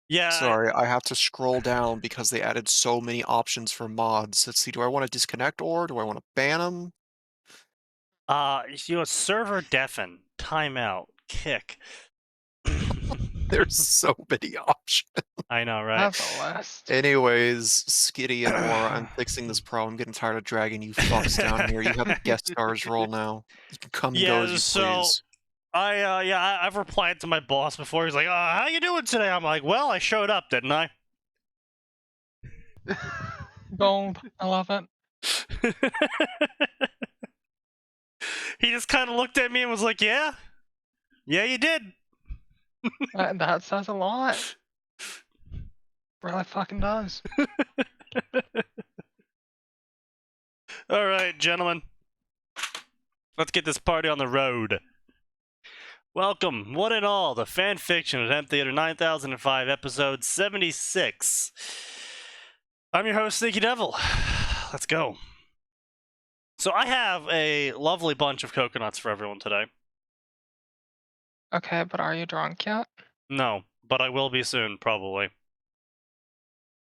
Yeah, Sorry, I have to scroll down because they added so many options for mods. Let's see, do I want to disconnect or do I want to ban them? server deafen, timeout, kick. There's so many options. I know, right? That's a list. Anyways, Skitty and Aura, I'm fixing this problem. I'm getting tired of dragging you fucks down here. You have a guest stars role now. You can come and go as Yeah, you so please. I've replied to my boss before. He's like, "How you doing today?" I'm like, "Well, I showed up, didn't I?" Gold. I love it. He just kind of looked at me and was like, "Yeah, yeah, you did." That says a lot. Really fucking does. All right, gentlemen, let's get this party on the road. Welcome, one and all, to Fanfiction at Theater 9005, episode 76. I'm your host, SneakyDevil. Let's go. So I have a lovely bunch of coconuts for everyone today. Okay, but are you drunk yet? No, but I will be soon, probably.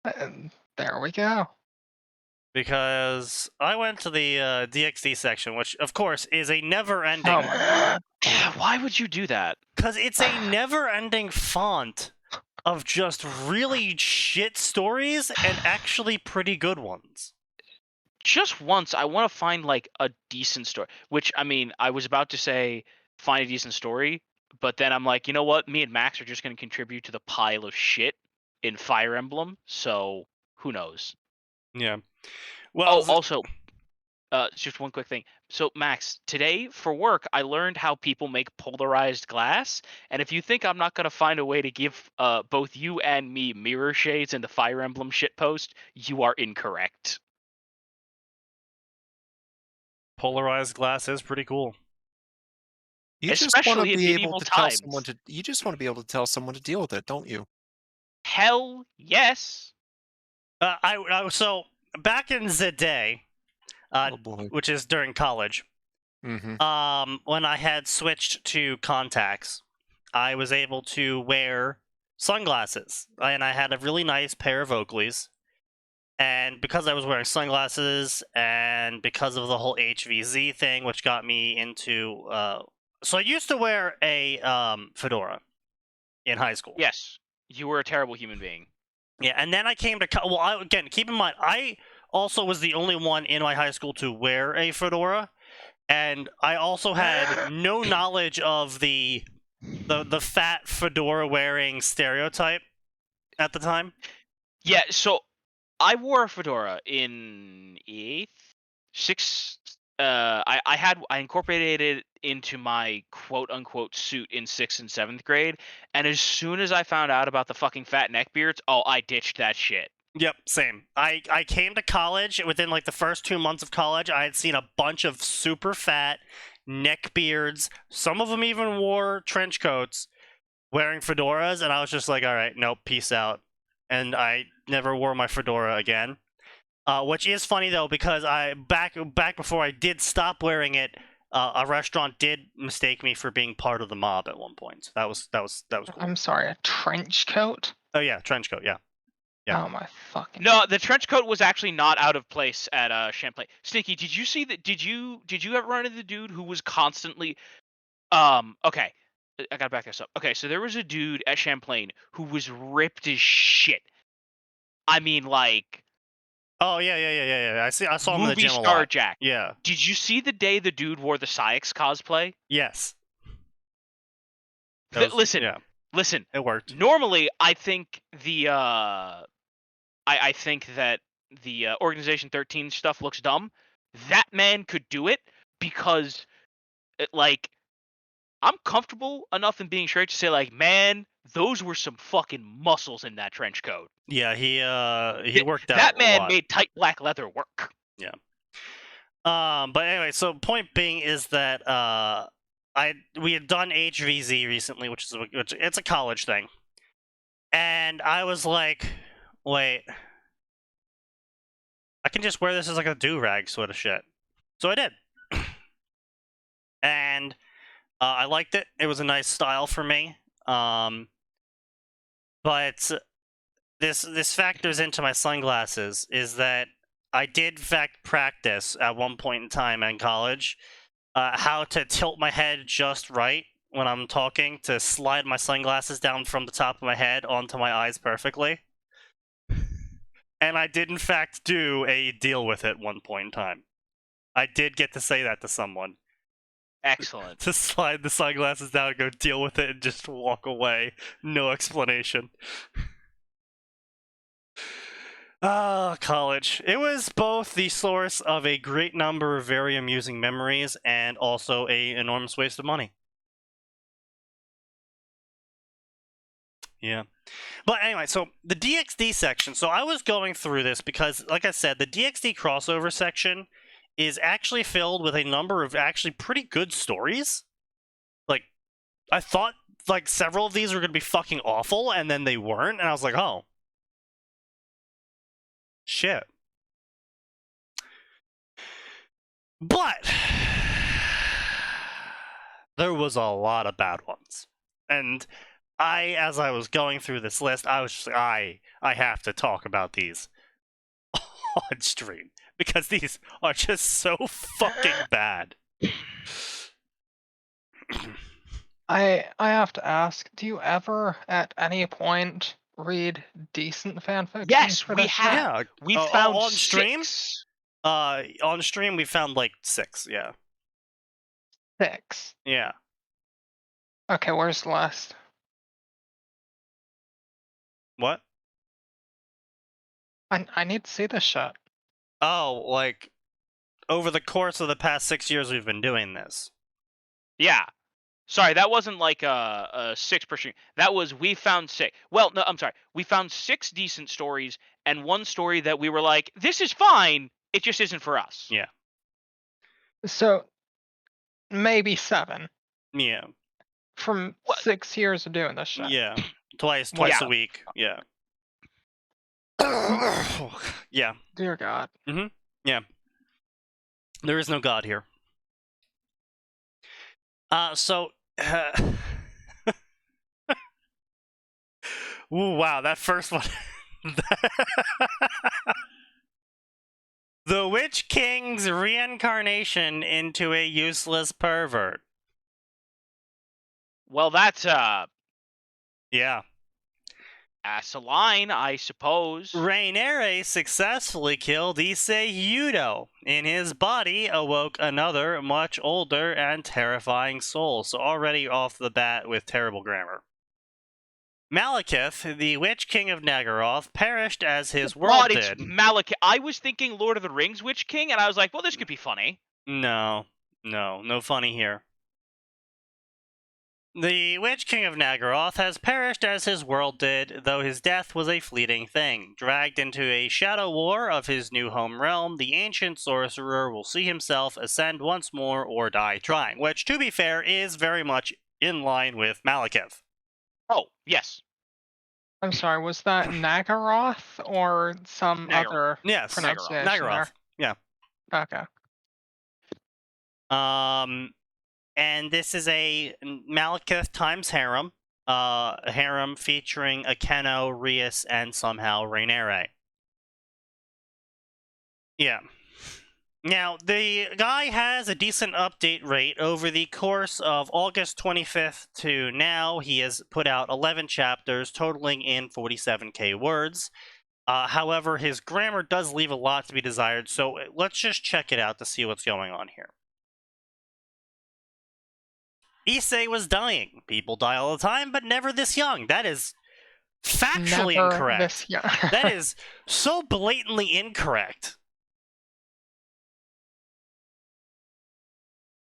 And there we go. Because I went to the DxD section, which, of course, is a never-ending... Oh my god. Why would you do that? Because it's a never-ending font of just really shit stories and actually pretty good ones. Just once, I want to find like a decent story. Which, I mean, I was about to say find a decent story, but then I'm like, you know what? Me and Max are just going to contribute to the pile of shit in Fire Emblem. So who knows? Yeah. Oh, Well, also, just one quick thing. So, Max, today for work, I learned how people make polarized glass. And if you think I'm not going to find a way to give both you and me mirror shades in the Fire Emblem shitpost, you are incorrect. polarized glass is pretty cool. You just want to Especially in be able medieval to tell someone times. to you just want to be able to tell someone to deal with it, don't you? Hell yes. So back in the day, Oh boy. which is during college, Mm-hmm. when I had switched to contacts, I was able to wear sunglasses, and I had a really nice pair of Oakleys. And because I was wearing sunglasses, and because of the whole HVZ thing, which got me into, so I used to wear a fedora in high school. Yes. You were a terrible human being. Yeah, and then I came to again. Keep in mind, I also was the only one in my high school to wear a fedora, and I also had no knowledge of the fat fedora wearing stereotype at the time. Yeah, so I wore a fedora in eighth, sixth. I incorporated it into my quote unquote suit in 6th and 7th grade, and as soon as I found out about the fucking fat neckbeards, oh, I ditched that shit. Yep, same. I came to college within like the first 2 months of college. I had seen a bunch of super fat neckbeards. Some of them even wore trench coats, wearing fedoras, and I was just like, all right, nope, peace out. And I never wore my fedora again. Which is funny though, because I back before I did stop wearing it, a restaurant did mistake me for being part of the mob at one point. So that was cool. I'm sorry, a trench coat? Oh yeah, trench coat, yeah. Yeah. Oh my fucking. No, the trench coat was actually not out of place at Champlain. Sneaky, did you see that? Did you ever run into the dude who was constantly? Okay, I gotta back this up. Okay, so there was a dude at Champlain who was ripped as shit. I mean, like Oh yeah. I saw him in the movie gym a star lot. Jack. Yeah. Did you see the day the dude wore the Syx cosplay? Yes. Listen, Yeah, listen. it worked. Normally, I think I think that the Organization 13 stuff looks dumb. That man could do it because, like, I'm comfortable enough in being straight to say, like, man, those were some fucking muscles in that trench coat. Yeah, he worked out That a man lot. made tight black leather work. Yeah. But anyway, so point being is that we had done HVZ recently, which it's a college thing, and I was like, wait, I can just wear this as like a do-rag sort of shit. So I did, and I liked it. It was a nice style for me. But this factors into my sunglasses is that I did in fact practice at one point in time in college how to tilt my head just right when I'm talking to slide my sunglasses down from the top of my head onto my eyes perfectly. And I did in fact do a deal with it one point in time. I did get to say that to someone. Excellent. To slide the sunglasses down and go deal with it and just walk away. No explanation. Ah, college. It was both the source of a great number of very amusing memories and also a enormous waste of money. Yeah. But anyway, so the DXD section. So I was going through this because, like I said, the DXD crossover section is actually filled with a number of actually pretty good stories. Like, I thought like several of these were going to be fucking awful, and then they weren't, and I was like, oh. Shit. But there was a lot of bad ones. And as I was going through this list, I was just like, I have to talk about these on stream. Because these are just so fucking bad. I have to ask, do you ever at any point read decent fanfiction? Yes, for we this have. shit? Yeah. We found on stream? 6. On stream we found like 6, yeah. 6. Yeah. Okay, where's the list? What? I need to see this shit. Oh, like over the course of the past 6 years we've been doing this. Yeah. Sorry, that wasn't like a 6 per stream. That was we found 6. Well, no, I'm sorry. We found 6 decent stories and one story that we were like, this is fine. It just isn't for us. Yeah. So maybe 7 Yeah. from What? 6 years of doing this shit. Yeah. Twice Yeah. a week. Yeah. Yeah. Dear God. There is no God here. Ooh, wow, that first one. The Witch King's reincarnation into a useless pervert. Well, that's Yeah. asinine, I suppose. Rainere successfully killed Issei Yudo. In his body awoke another, much older and terrifying soul. So already off the bat with terrible grammar. Malekith, the Witch King of Nagaroth, perished as his world God, it's did. Malekith. I was thinking Lord of the Rings Witch King, and I was like, well, this could be funny. No funny here. The Witch King of Nagaroth has perished as his world did, though his death was a fleeting thing. Dragged into a shadow war of his new home realm, the ancient sorcerer will see himself ascend once more or die trying, which, to be fair, is very much in line with Malekith. Oh, yes. I'm sorry, was that Nagaroth or some Nagaroth. other Yes, pronunciation Nagaroth. there? Yeah. Okay. And this is a Malekith times harem. A harem featuring Akeno, Rias, and somehow Rainere. Yeah. Now, the guy has a decent update rate. Over the course of August 25th to now, he has put out 11 chapters, totaling in 47k words. However, his grammar does leave a lot to be desired, so let's just check it out to see what's going on here. Issei was dying. People die all the time, but never this young. That is factually Never incorrect. this young. That is so blatantly incorrect.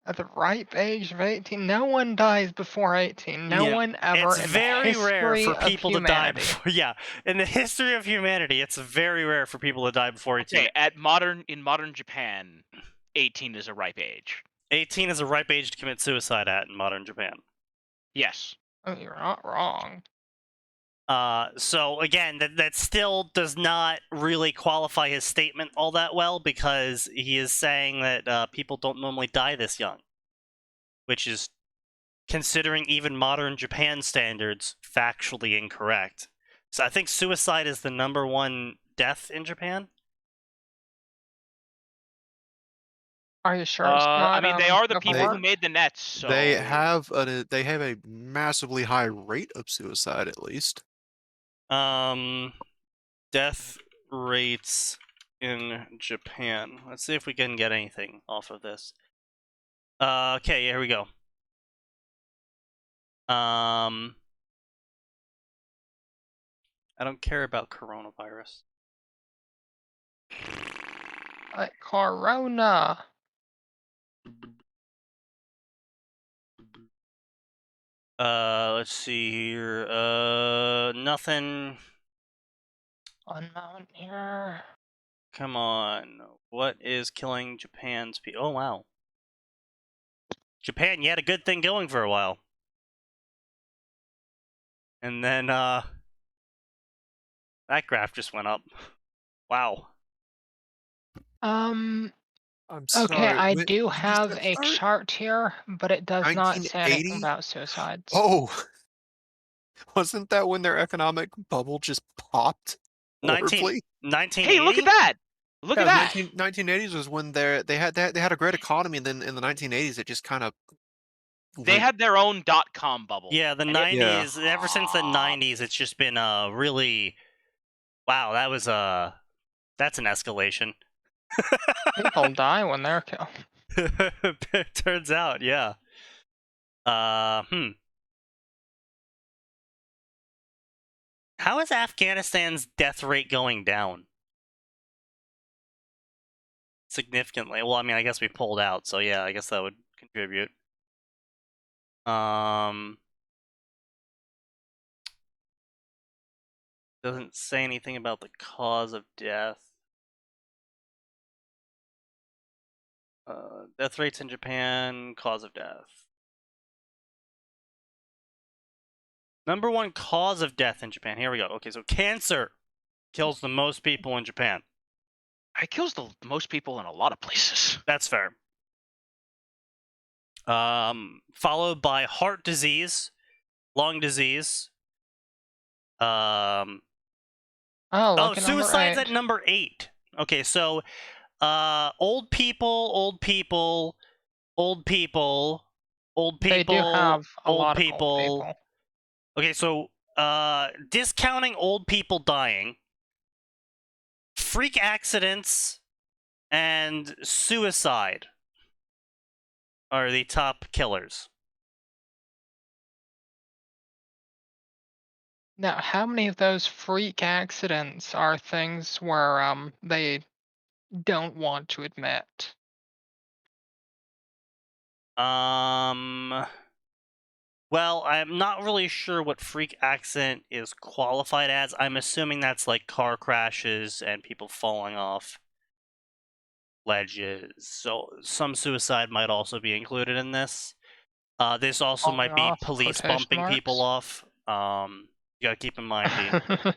At the ripe age of 18, no one dies before 18. No Yeah, one ever. It's in very the rare history for of people to die humanity. before. Yeah, in the history of humanity, it's very rare for people to die before 18. Okay, in modern Japan, 18 is a ripe age. 18 is a ripe age to commit suicide at in modern Japan. Yes. Oh, you're not wrong. So again, that still does not really qualify his statement all that well, because he is saying that people don't normally die this young, which is, considering even modern Japan standards, factually incorrect. So I think suicide is the #1 death in Japan. Are you sure it's not? I mean, they are the people before? who made the nets, so They have a massively high rate of suicide, at least. Death rates in Japan. Let's see if we can get anything off of this. Okay, here we go. I don't care about coronavirus. Corona. Let's see here. Nothing. Unknown here. Come on. What is killing Japan's people? Oh, wow. Japan, you had a good thing going for a while. And then, that graph just went up. Wow. I'm Okay, sorry. I when do did you have start- a chart here, but it does not say anything 1980? about suicides. Oh, wasn't that when their economic bubble just popped 1980? horribly? hey, look at that! Look at that! 1980s was when they had a great economy, and then in the 1980s it just kind of They had their own .com bubble. Yeah, the and it- 90s, ever since the 90s, it's just been really... Wow, that was that's an escalation. People die when they're killed. Turns out, yeah. How is Afghanistan's death rate going down? Significantly. Well, I mean, I guess we pulled out, so yeah, I guess that would contribute. Doesn't say anything about the cause of death. Death rates in Japan, cause of death. #1 cause of death in Japan. Here we go. Okay, so cancer kills the most people in Japan. It kills the most people in a lot of places. That's fair. Followed by heart disease, lung disease. Oh, Oh, look at suicides at number #8. Okay, so old people, old people, old people, old 8. They do people, have a old lot people. of old people. Okay, so discounting old people dying, freak accidents, and suicide are the top killers. Now, how many of those freak accidents are things where they don't want to admit? Well, I'm not really sure what freak accident is qualified as. I'm assuming that's like car crashes and people falling off ledges. So some suicide might also be included in this. This also Falling might be off, police quotation bumping people marks? off. You gotta keep in mind the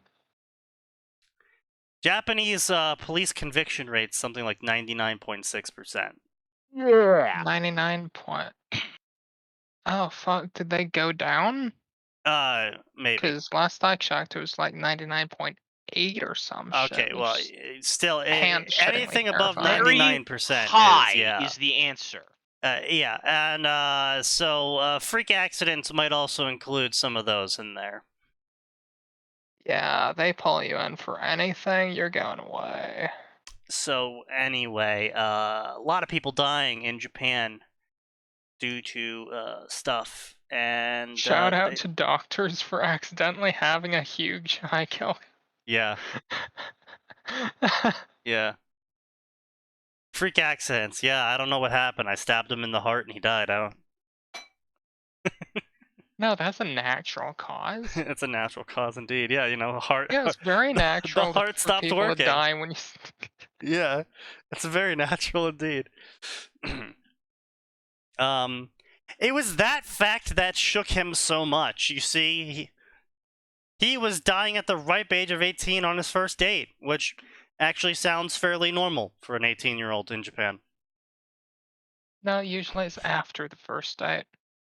Japanese police conviction rate's something like 99.6%. 99 point. Oh fuck! Did they go down? Maybe. Because last I checked, it was like 99.8 or some shit. Okay, well, still, pants-shittingly anything above terrifying. 99% High is, yeah. is the answer. Yeah, and so freak accidents might also include some of those in there. Yeah, they pull you in for anything, you're going away. So anyway, a lot of people dying in Japan due to stuff, and Shout out to doctors for accidentally having a huge high kill. Yeah. Yeah. Freak accidents. Yeah, I don't know what happened. I stabbed him in the heart and he died. I don't. No, that's a natural cause. It's a natural cause indeed. Yeah, you know, heart. Yeah, it's very natural. The heart for stopped people working. To die when you. Yeah, it's very natural indeed. It was that fact that shook him so much. You see, he was dying at the ripe age of 18 on his first date, which actually sounds fairly normal for an 18-year-old in Japan. No, usually it's after the first date,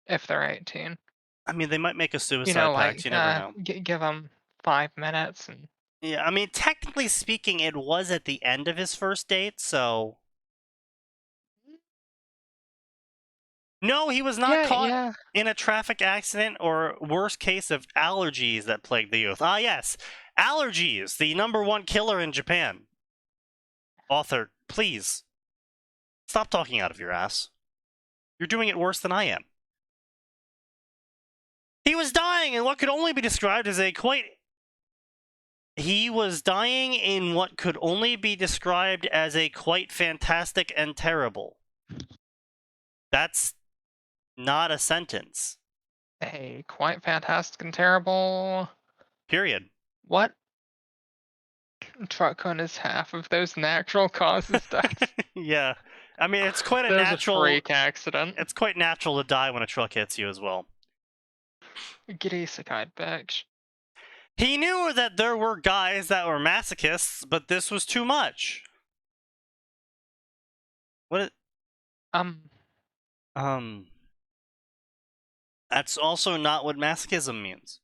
if they're 18. I mean, they might make a suicide You know, pact. like You never know. give them 5 minutes, and Yeah, I mean, technically speaking, it was at the end of his first date, so... No, he was not caught yeah. in a traffic accident or worst case of allergies that plague the youth. Ah, yes, allergies, the #1 killer in Japan. Author, please, stop talking out of your ass. You're doing it worse than I am. He was dying in what could only be described as a quite... He was dying in what could only be described as a quite fantastic and terrible. That's not a sentence. Hey, quite fantastic and terrible. Period. What? Truck on is half of those natural causes deaths. Yeah. I mean, it's quite a There's natural... a freak accident. It's quite natural to die when a truck hits you as well. Get isekai bitch. He knew that there were guys that were masochists, but this was too much. What? That's also not what masochism means.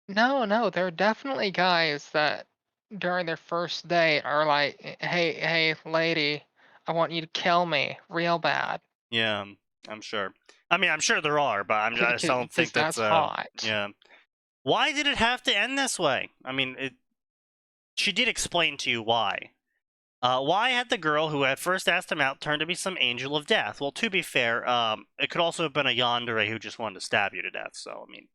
No, there are definitely guys that during their first date are like, hey, lady, I want you to kill me real bad. Yeah, I'm sure. I mean, I'm sure there are, but I just don't think that's hot. Yeah. Why did it have to end this way? I mean, she did explain to you why. Why had the girl who had first asked him out turned to be some angel of death? Well, to be fair, it could also have been a yandere who just wanted to stab you to death. So, I mean,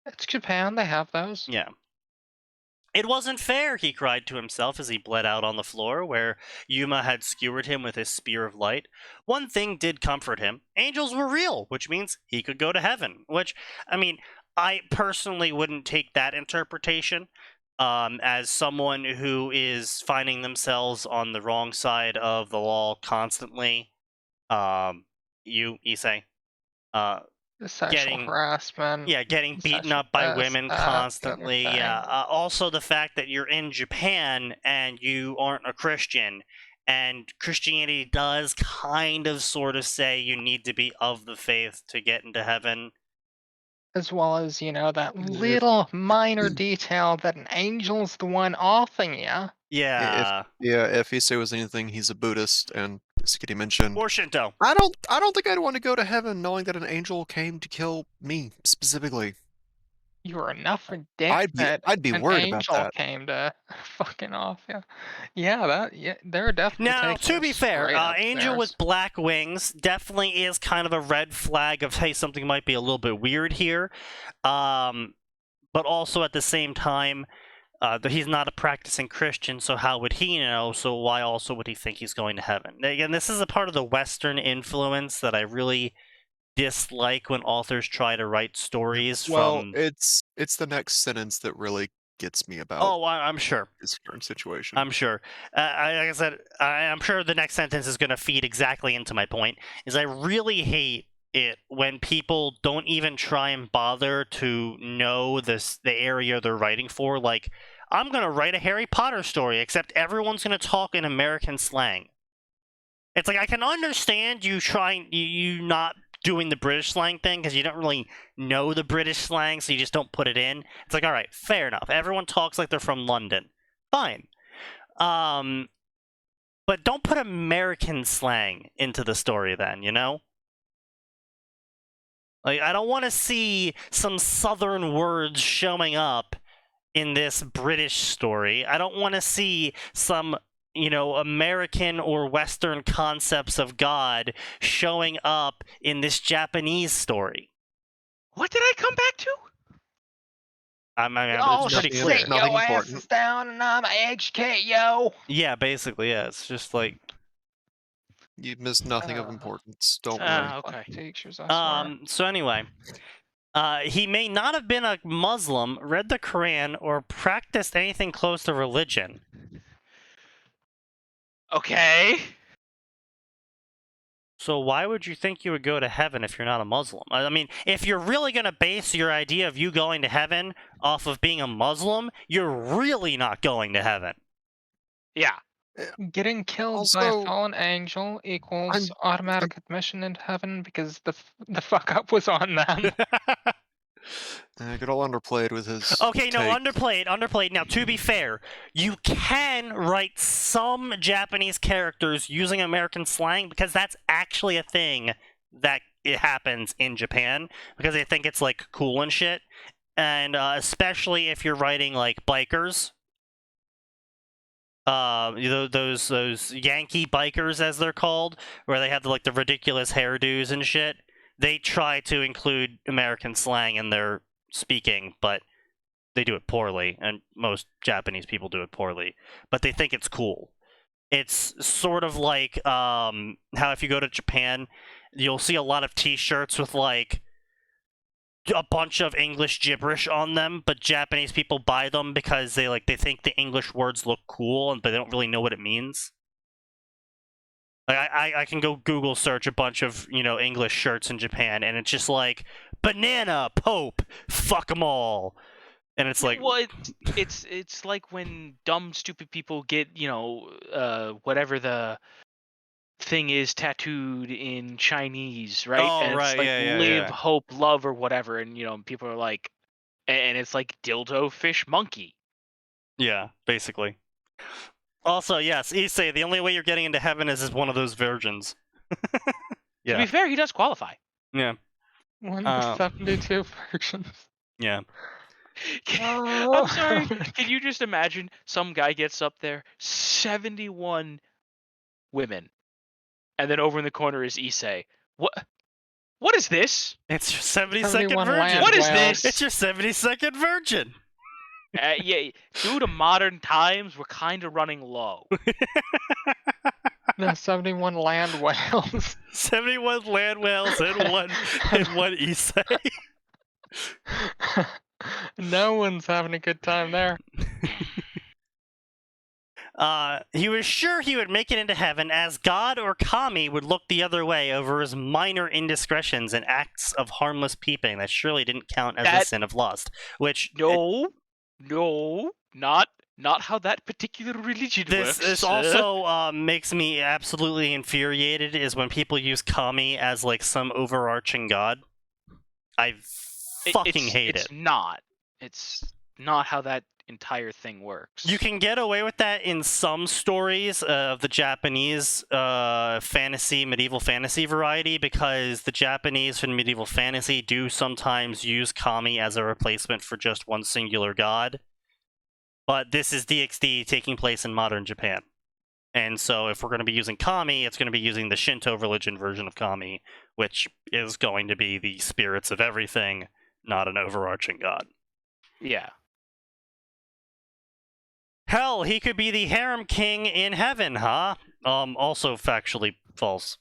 It's Japan, they have those. yeah. It wasn't fair, he cried to himself as he bled out on the floor, where Yuma had skewered him with his spear of light. One thing did comfort him. Angels were real, which means he could go to heaven. Which, I mean, I personally wouldn't take that interpretation as someone who is finding themselves on the wrong side of the law constantly. Issei. The sexual harassment. Yeah, getting beaten up by women constantly. Yeah. Also, the fact that you're in Japan and you aren't a Christian, and Christianity does kind of sort of say you need to be of the faith to get into heaven. As well as, that little minor detail that an angel's the one offing you. Yeah. If Issei was anything, he's a Buddhist, and as Kitty mentioned, Or Shinto. I don't think I'd want to go to heaven knowing that an angel came to kill me specifically. You were enough for dick I'd be an worried about angel that. came to fucking off you. Yeah, they're definitely Now, taking to be fair, straight angel with black wings definitely is kind of a red flag of, hey, something might be a little bit weird here. But also at the same time, he's not a practicing Christian, so how would he know? So why also would he think he's going to heaven? Again, this is a part of the Western influence that I really dislike when authors try to write stories from... it's the next sentence that really gets me about I'm sure. this current situation. I'm sure. Like I said, I'm sure the next sentence is going to feed exactly into my point, is I really hate it when people don't even try and bother to know the area they're writing for. Like, I'm going to write a Harry Potter story, except everyone's going to talk in American slang. It's like, I can understand you not doing the British slang thing because you don't really know the British slang, so you just don't put it in. It's like, all right, fair enough. Everyone talks like they're from London. Fine. But don't put American slang into the story then, you know? Like, I don't want to see some southern words showing up in this British story. I don't want to see some, American or Western concepts of God showing up in this Japanese story. What did I come back to? It's pretty clear. Sit your asses down and I'm educate yo. Yeah, basically, yeah. It's just like... You missed nothing of importance. Don't worry. Okay. Teachers, I swear. So anyway, he may not have been a Muslim, read the Quran, or practiced anything close to religion. Okay. So why would you think you would go to heaven if you're not a Muslim? I mean, if you're really going to base your idea of you going to heaven off of being a Muslim, you're really not going to heaven. Yeah. Getting killed by a fallen angel equals automatic admission into heaven because the fuck up was on them. Get all underplayed with his. Okay, no, take. underplayed. Now, to be fair, you can write some Japanese characters using American slang because that's actually a thing that it happens in Japan because they think it's like cool and shit. And especially if you're writing like bikers, those Yankee bikers as they're called, where they have the ridiculous hairdos and shit. They try to include American slang in their speaking, but they do it poorly, and most Japanese people do it poorly. But they think it's cool. It's sort of like how if you go to Japan, you'll see a lot of T-shirts with like a bunch of English gibberish on them, but Japanese people buy them because they think the English words look cool, but they don't really know what it means. Like I can go Google search a bunch of English shirts in Japan, and it's just like banana, Pope, fuck them all, and it's like Well, it's like when dumb, stupid people get whatever the thing is tattooed in Chinese, right? Oh, And it's right, like yeah, live, yeah. hope, love, or whatever, and people are like, and it's like dildo, fish, monkey. Yeah, basically. Also, yes, Issei, the only way you're getting into heaven is as one of those virgins. To Yeah, be fair, he does qualify. yeah, One of the 72 versions. yeah. I'm sorry. Can you just imagine some guy gets up there, 71 women, and then over in the corner is Issei. What is this? It's your 72nd 71 virgin. land What is whales. this? It's your 72nd virgin. Yeah, due to modern times, we're kind of running low. No, 71 land whales. 71 land whales and one Issei. No one's having a good time there. He was sure he would make it into heaven, as God or Kami would look the other way over his minor indiscretions and acts of harmless peeping that surely didn't count as a sin of lust. Which No, not how that particular religion works. this also makes me absolutely infuriated is when people use Kami as like some overarching god. I fucking hate it. It's not how that entire thing works. You can get away with that in some stories of the Japanese medieval fantasy variety, because the Japanese in medieval fantasy do sometimes use Kami as a replacement for just one singular god. But this is DxD taking place in modern Japan. And so if we're going to be using Kami, it's going to be using the Shinto religion version of Kami, which is going to be the spirits of everything, not an overarching god. Yeah. Hell, he could be the harem king in heaven, huh? Also factually false.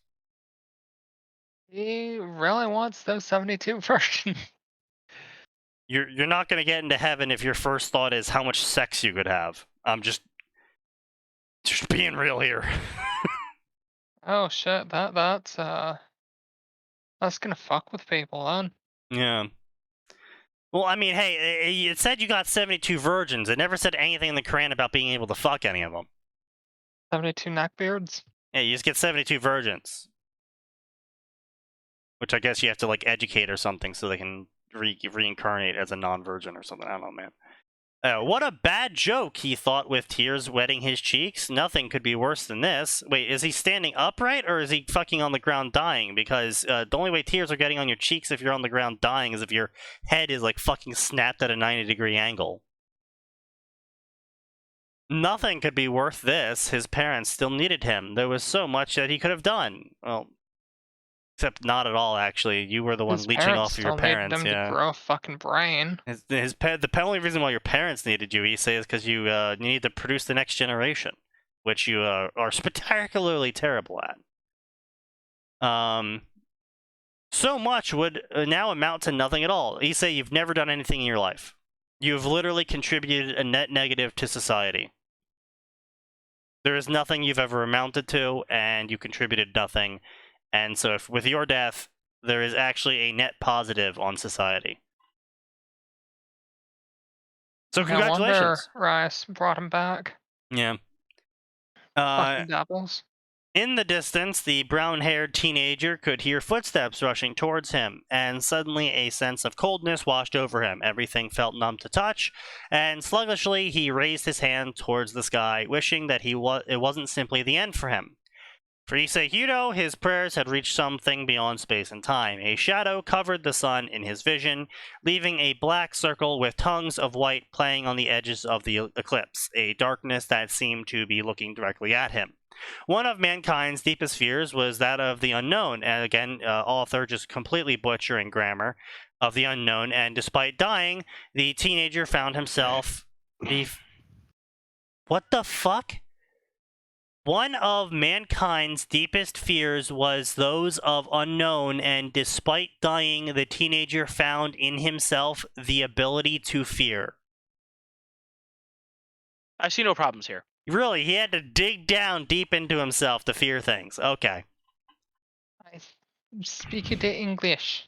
He really wants those 72 versions. You're not gonna get into heaven if your first thought is how much sex you could have. I'm just being real here. Oh shit, that's gonna fuck with people then. Yeah. Well, I mean, hey, it said you got 72 virgins. It never said anything in the Quran about being able to fuck any of them. 72 neckbeards? Yeah, you just get 72 virgins. Which I guess you have to, like, educate or something so they can reincarnate as a non-virgin or something. I don't know, man. What a bad joke, he thought, with tears wetting his cheeks. Nothing could be worse than this. Wait, is he standing upright or is he fucking on the ground dying? Because the only way tears are getting on your cheeks if you're on the ground dying is if your head is like fucking snapped at a 90-degree angle. Nothing could be worth this. His parents still needed him. There was so much that he could have done. Well, except not at all, actually. You were the one His leeching parents off of your still need parents. them Yeah. to grow a fucking brain. The only reason why your parents needed you, he says, is because you need to produce the next generation, which you are spectacularly terrible at. So much would now amount to nothing at all. You say you've never done anything in your life. You've literally contributed a net negative to society. There is nothing you've ever amounted to, and you contributed nothing. And so if with your death, there is actually a net positive on society. So congratulations. No wonder Rice brought him back. Yeah. Fucking devils. In the distance, the brown-haired teenager could hear footsteps rushing towards him, and suddenly a sense of coldness washed over him. Everything felt numb to touch, and sluggishly he raised his hand towards the sky, wishing that it wasn't simply the end for him. For Issei Hyudo, his prayers had reached something beyond space and time. A shadow covered the sun in his vision, leaving a black circle with tongues of white playing on the edges of the eclipse, a darkness that seemed to be looking directly at him. One of mankind's deepest fears was that of the unknown, and again, author just completely butchering grammar, of the unknown, and despite dying, the teenager found himself... What the fuck? One of mankind's deepest fears was those of unknown, and despite dying, the teenager found in himself the ability to fear. I see no problems here. Really, he had to dig down deep into himself to fear things. Okay. I speak it English.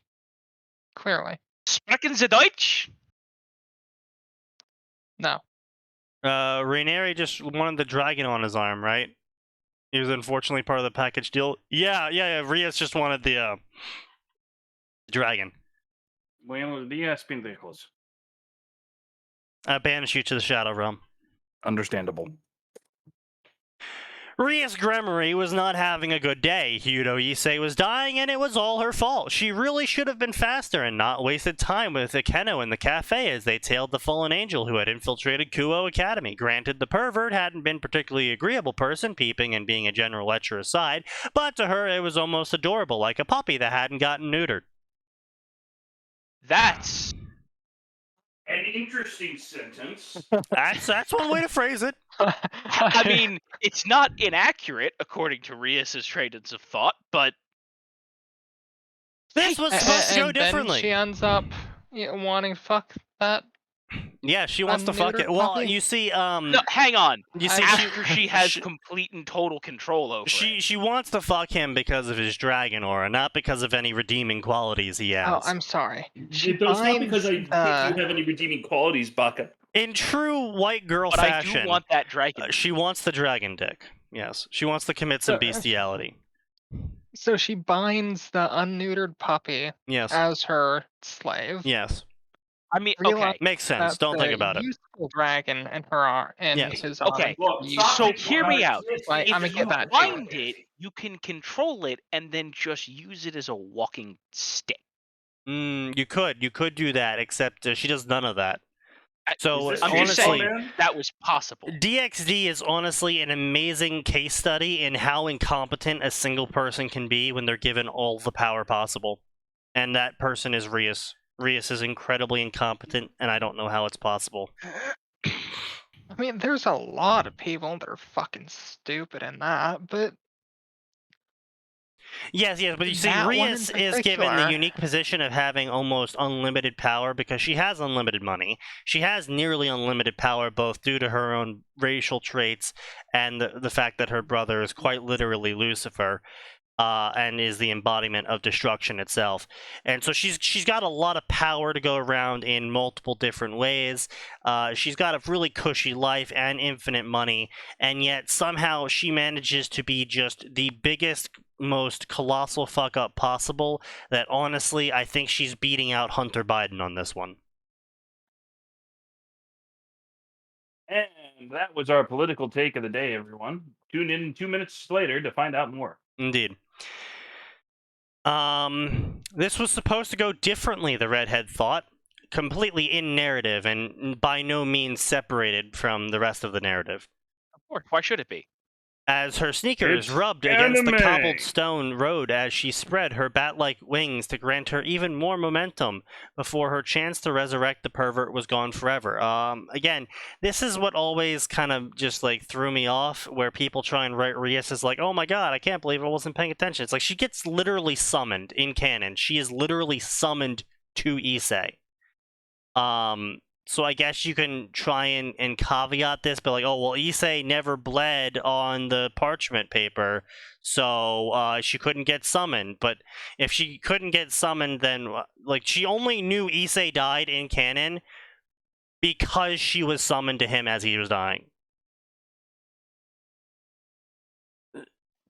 Clearly. Sprechen Sie Deutsch? No. Rainieri just wanted the dragon on his arm, right? He was unfortunately part of the package deal. Yeah. Rias just wanted the dragon. Buenos días, pendejos. Banish you to the Shadow Realm. Understandable. Rias Gremory was not having a good day. Hyudo Issei was dying, and it was all her fault. She really should have been faster and not wasted time with Ikeno in the cafe as they tailed the fallen angel who had infiltrated Kuo Academy. Granted, the pervert hadn't been particularly agreeable person, peeping and being a general lecher aside, but to her it was almost adorable, like a puppy that hadn't gotten neutered. That's An interesting sentence. That's one way to phrase it. I mean, it's not inaccurate according to Rias's trains of thought, but This was supposed to go and differently. then she ends up wanting to fuck that. Yeah, she wants to fuck it. Unneutered Well, puppy? you see, no, hang on. you see, After she has she- complete and total control over it. she wants to fuck him because of his dragon aura, not because of any redeeming qualities he has. Oh, I'm sorry. She It's not because I binds, think you have any redeeming qualities, Baka. In true white girl But fashion, I do want that dragon. she wants the dragon dick. Yes, she wants to commit some bestiality. So she binds the unneutered puppy Yes, as her slave. yes, I mean, realize okay. makes sense. That's Don't think a about it. useful dragon in her in Yes. his Okay, arm. So hear me out. Like, If I'ma you get that. bind it, you can control it and then just use it as a walking stick. You could do that, except she does none of that. So Is this I'm just honestly, saying that was possible. DXD is honestly an amazing case study in how incompetent a single person can be when they're given all the power possible. And that person is Rias. Rias is incredibly incompetent, and I don't know how it's possible. I mean, there's a lot of people that are fucking stupid in that, but Yes, but you see, That one in Rias is given the particular- unique position of having almost unlimited power because she has unlimited money. She has nearly unlimited power both due to her own racial traits and the fact that her brother is quite literally Lucifer. And is the embodiment of destruction itself, and so she's got a lot of power to go around in multiple different ways. She's got a really cushy life and infinite money, and yet somehow she manages to be just the biggest, most colossal fuck up possible. That honestly, I think she's beating out Hunter Biden on this one. And that was our political take of the day, everyone. Tune in 2 minutes later to find out more. Indeed. This was supposed to go differently, the redhead thought. Completely in narrative and by no means separated from the rest of the narrative. Of course, why should it be? As her sneakers It's rubbed against the anime. cobbled stone road as she spread her bat-like wings to grant her even more momentum before her chance to resurrect the pervert was gone forever. Again, this is what always kind of just like threw me off, where people try and write Rias as like, oh my god, I can't believe I wasn't paying attention. It's like she gets literally summoned in canon. She is literally summoned to Issei. So I guess you can try and caveat this, but like, oh, well, Issei never bled on the parchment paper, so she couldn't get summoned. But if she couldn't get summoned, then, like, she only knew Issei died in canon because she was summoned to him as he was dying.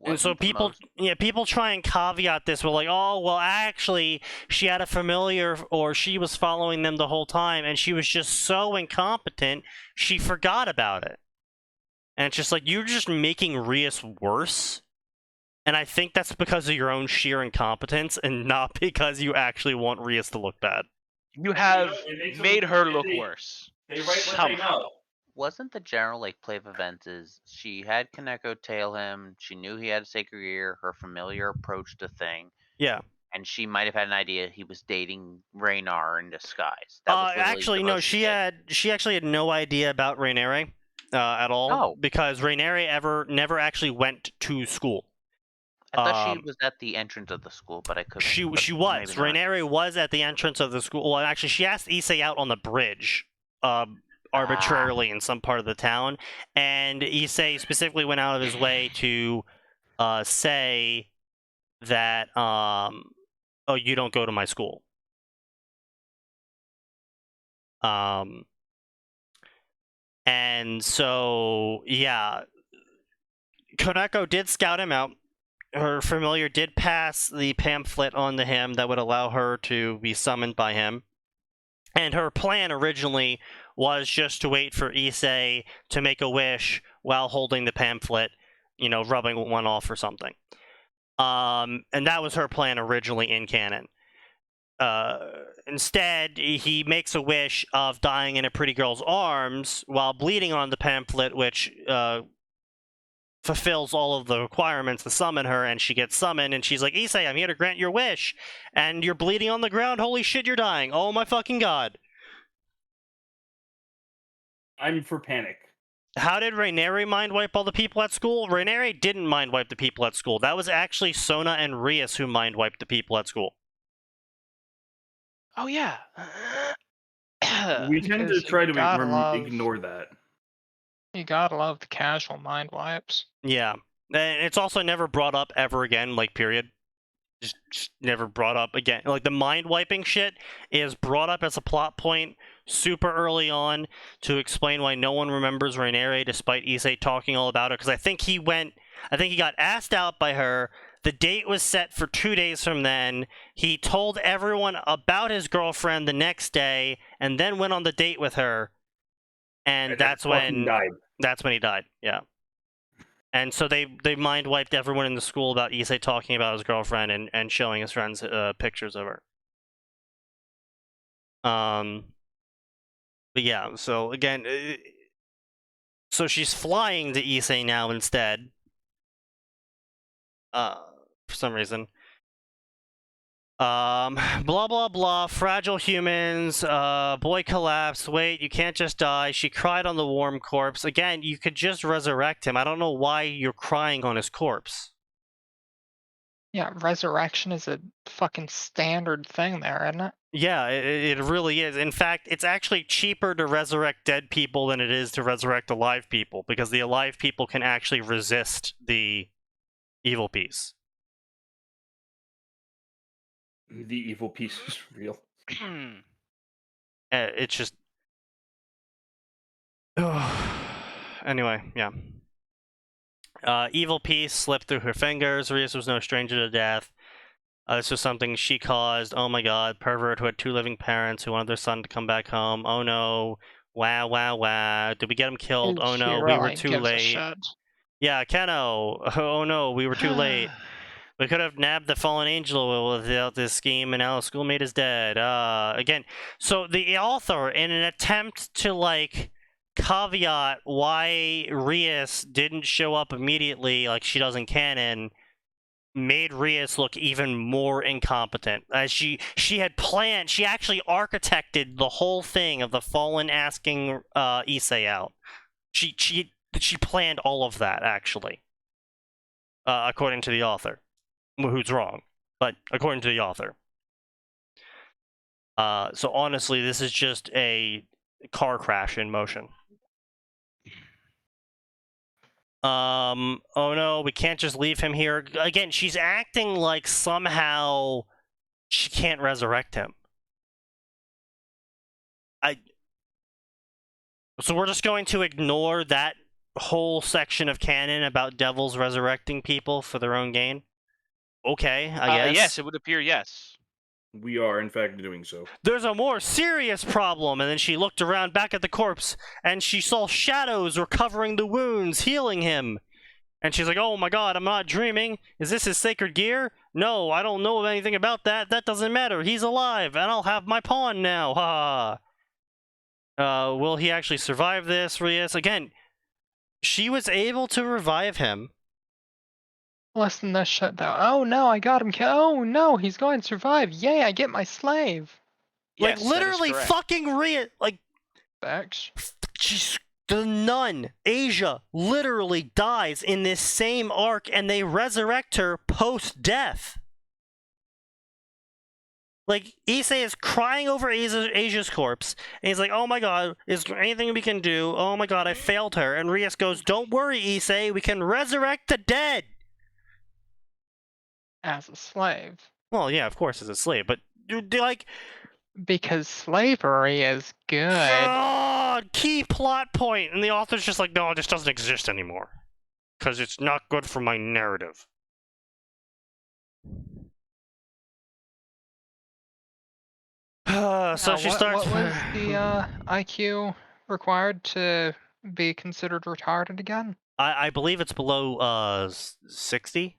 And so Wasn't the people, most- people try and caveat this with like, oh, well, actually, she had a familiar, or she was following them the whole time, and she was just so incompetent, she forgot about it. And it's just like, you're just making Rias worse. And I think that's because of your own sheer incompetence, and not because you actually want Rias to look bad. You have it makes made them- her they- look they- worse. They write what they Somehow. know. Wasn't the general like play of events is she had Kaneko tail him, she knew he had a sacred ear, her familiar approached the thing, Yeah. and she might have had an idea he was dating Raynar in disguise. That was literally Actually, the no. most She did. actually had no idea about Rainere at all, Oh. because Rainere never actually went to school. I thought she Um, was at the entrance of the school, but I could. She but was. maybe not. Rainere was at the entrance of the school. Well, actually, she asked Issei out on the bridge, arbitrarily in some part of the town, and Issei specifically went out of his way to say that, oh, you don't go to my school. And so, yeah, Koneko did scout him out. Her familiar did pass the pamphlet on to him that would allow her to be summoned by him. And her plan originally was just to wait for Issei to make a wish while holding the pamphlet, rubbing one off or something. And that was her plan originally in canon. Instead, he makes a wish of dying in a pretty girl's arms while bleeding on the pamphlet, which fulfills all of the requirements to summon her, and she gets summoned, and she's like, Issei, I'm here to grant your wish, and you're bleeding on the ground, holy shit, you're dying, oh my fucking god. I'm for panic. How did Rainere mind wipe all the people at school? Rainere didn't mind wipe the people at school. That was actually Sona and Rias who mind wiped the people at school. Oh yeah. We tend to Because try you to gotta love- ignore that. You gotta love the casual mind wipes. Yeah. And it's also never brought up ever again, like, period. Just never brought up again. Like, the mind wiping shit is brought up as a plot point super early on to explain why no one remembers Rainere despite Issei talking all about it. Because I think he got asked out by her. The date was set for 2 days from then. He told everyone about his girlfriend the next day, and then went on the date with her. And that's when he died. Yeah. And so they mind wiped everyone in the school about Issei talking about his girlfriend and showing his friends pictures of her. But yeah, so again, so she's flying to Issei now instead. For some reason. Blah blah blah, fragile humans, boy collapsed, wait, you can't just die, she cried on the warm corpse. Again, you could just resurrect him. I don't know why you're crying on his corpse. Yeah, resurrection is a fucking standard thing there, isn't it? Yeah, it really is. In fact, it's actually cheaper to resurrect dead people than it is to resurrect alive people, because the alive people can actually resist the evil piece. The evil piece is real. It's just... Anyway, yeah. Evil piece slipped through her fingers. Rias was no stranger to death. This was something she caused. Oh my god, pervert who had 2 living parents who wanted their son to come back home. Oh no. Wow, wow, wow. Did we get him killed? Oh no, we were too late. Yeah, Keno. Oh no, we were too late. We could have nabbed the fallen angel without this scheme, and now the schoolmate is dead. Again, so the author, in an attempt to, like, caveat why Rias didn't show up immediately like she does in canon, made Rias look even more incompetent. As she had planned, she actually architected the whole thing of the fallen asking Issei out. She planned all of that, actually, according to the author. Who's wrong, but according to the author. So honestly, this is just a car crash in motion. Oh no, we can't just leave him here. Again, she's acting like somehow she can't resurrect him. So we're just going to ignore that whole section of canon about devils resurrecting people for their own gain? Okay, I guess. Yes, it would appear yes. We are, in fact, doing so. There's a more serious problem. And then she looked around back at the corpse, and she saw shadows were covering the wounds, healing him. And she's like, oh my god, I'm not dreaming. Is this his sacred gear? No, I don't know anything about that. That doesn't matter. He's alive, and I'll have my pawn now. Ha. Will he actually survive this? Rias? Again, she was able to revive him. Less than this shut down. Oh no, I got him. Oh no, he's going to survive. Yay, I get my slave. Like, Yes, that is literally correct. fucking Rias. Like, Bex. the nun, Asia, literally dies in this same arc, and they resurrect her post-death. Like, Issei is crying over Asia's corpse, and he's like, oh my god, is there anything we can do? Oh my god, I failed her. And Rias goes, don't worry, Issei, we can resurrect the dead. As a slave. Well, yeah, of course, as a slave, but, like, Because slavery is good. God, key plot point, and the author's just like, no, it just doesn't exist anymore. Because it's not good for my narrative. So Now, she what, starts. What was the IQ required to be considered retarded again? I believe it's below 60.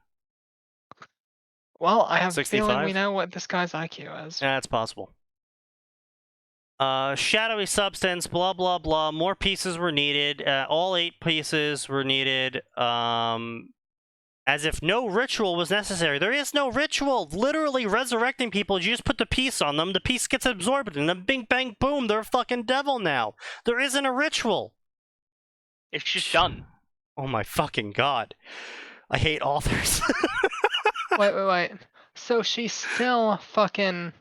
Well, I have a feeling 65? we know what this guy's IQ is. Yeah, it's possible. Shadowy substance, blah blah blah. More pieces were needed. All 8 pieces were needed. As if no ritual was necessary. There is no ritual. Literally resurrecting people. You just put the piece on them. The piece gets absorbed, and then bing bang boom, they're a fucking devil now. There isn't a ritual. It's just done. Oh my fucking god. I hate authors. Wait. So she still fucking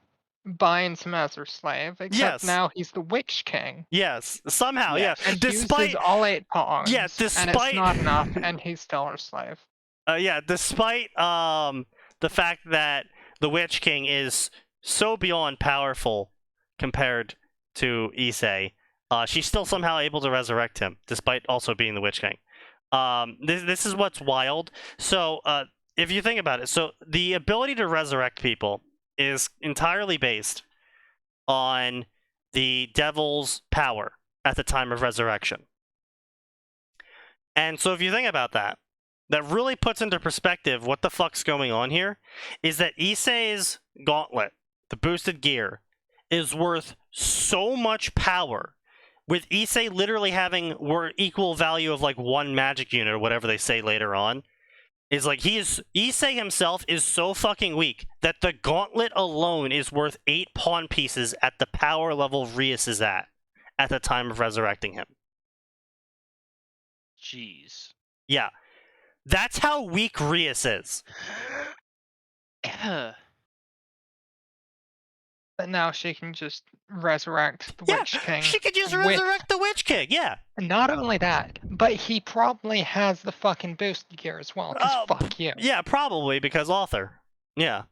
binds him as her slave, except Yes. now he's the Witch King. Yes, somehow, Yes. yeah. And Despite uses all 8 pawns. Yeah, And despite- it's not enough, and he's still her slave. despite the fact that the Witch King is so beyond powerful compared to Issei, she's still somehow able to resurrect him, despite also being the Witch King. This is what's wild. So, if you think about it, so the ability to resurrect people is entirely based on the devil's power at the time of resurrection. And so if you think about that, that really puts into perspective what the fuck's going on here, is that Issei's gauntlet, the boosted gear, is worth so much power, with Issei literally having equal value of like 1 magic unit or whatever they say later on. Is like Issei himself is so fucking weak that the gauntlet alone is worth 8 pawn pieces at the power level Rias is at the time of resurrecting him. Jeez. Yeah. That's how weak Rias is. But now she can just resurrect the Yeah, Witch King. she could just with- resurrect the Witch King, yeah. Not only that, but he probably has the fucking boosted gear as well, because Oh, fuck you. Yeah, probably, because author. Yeah.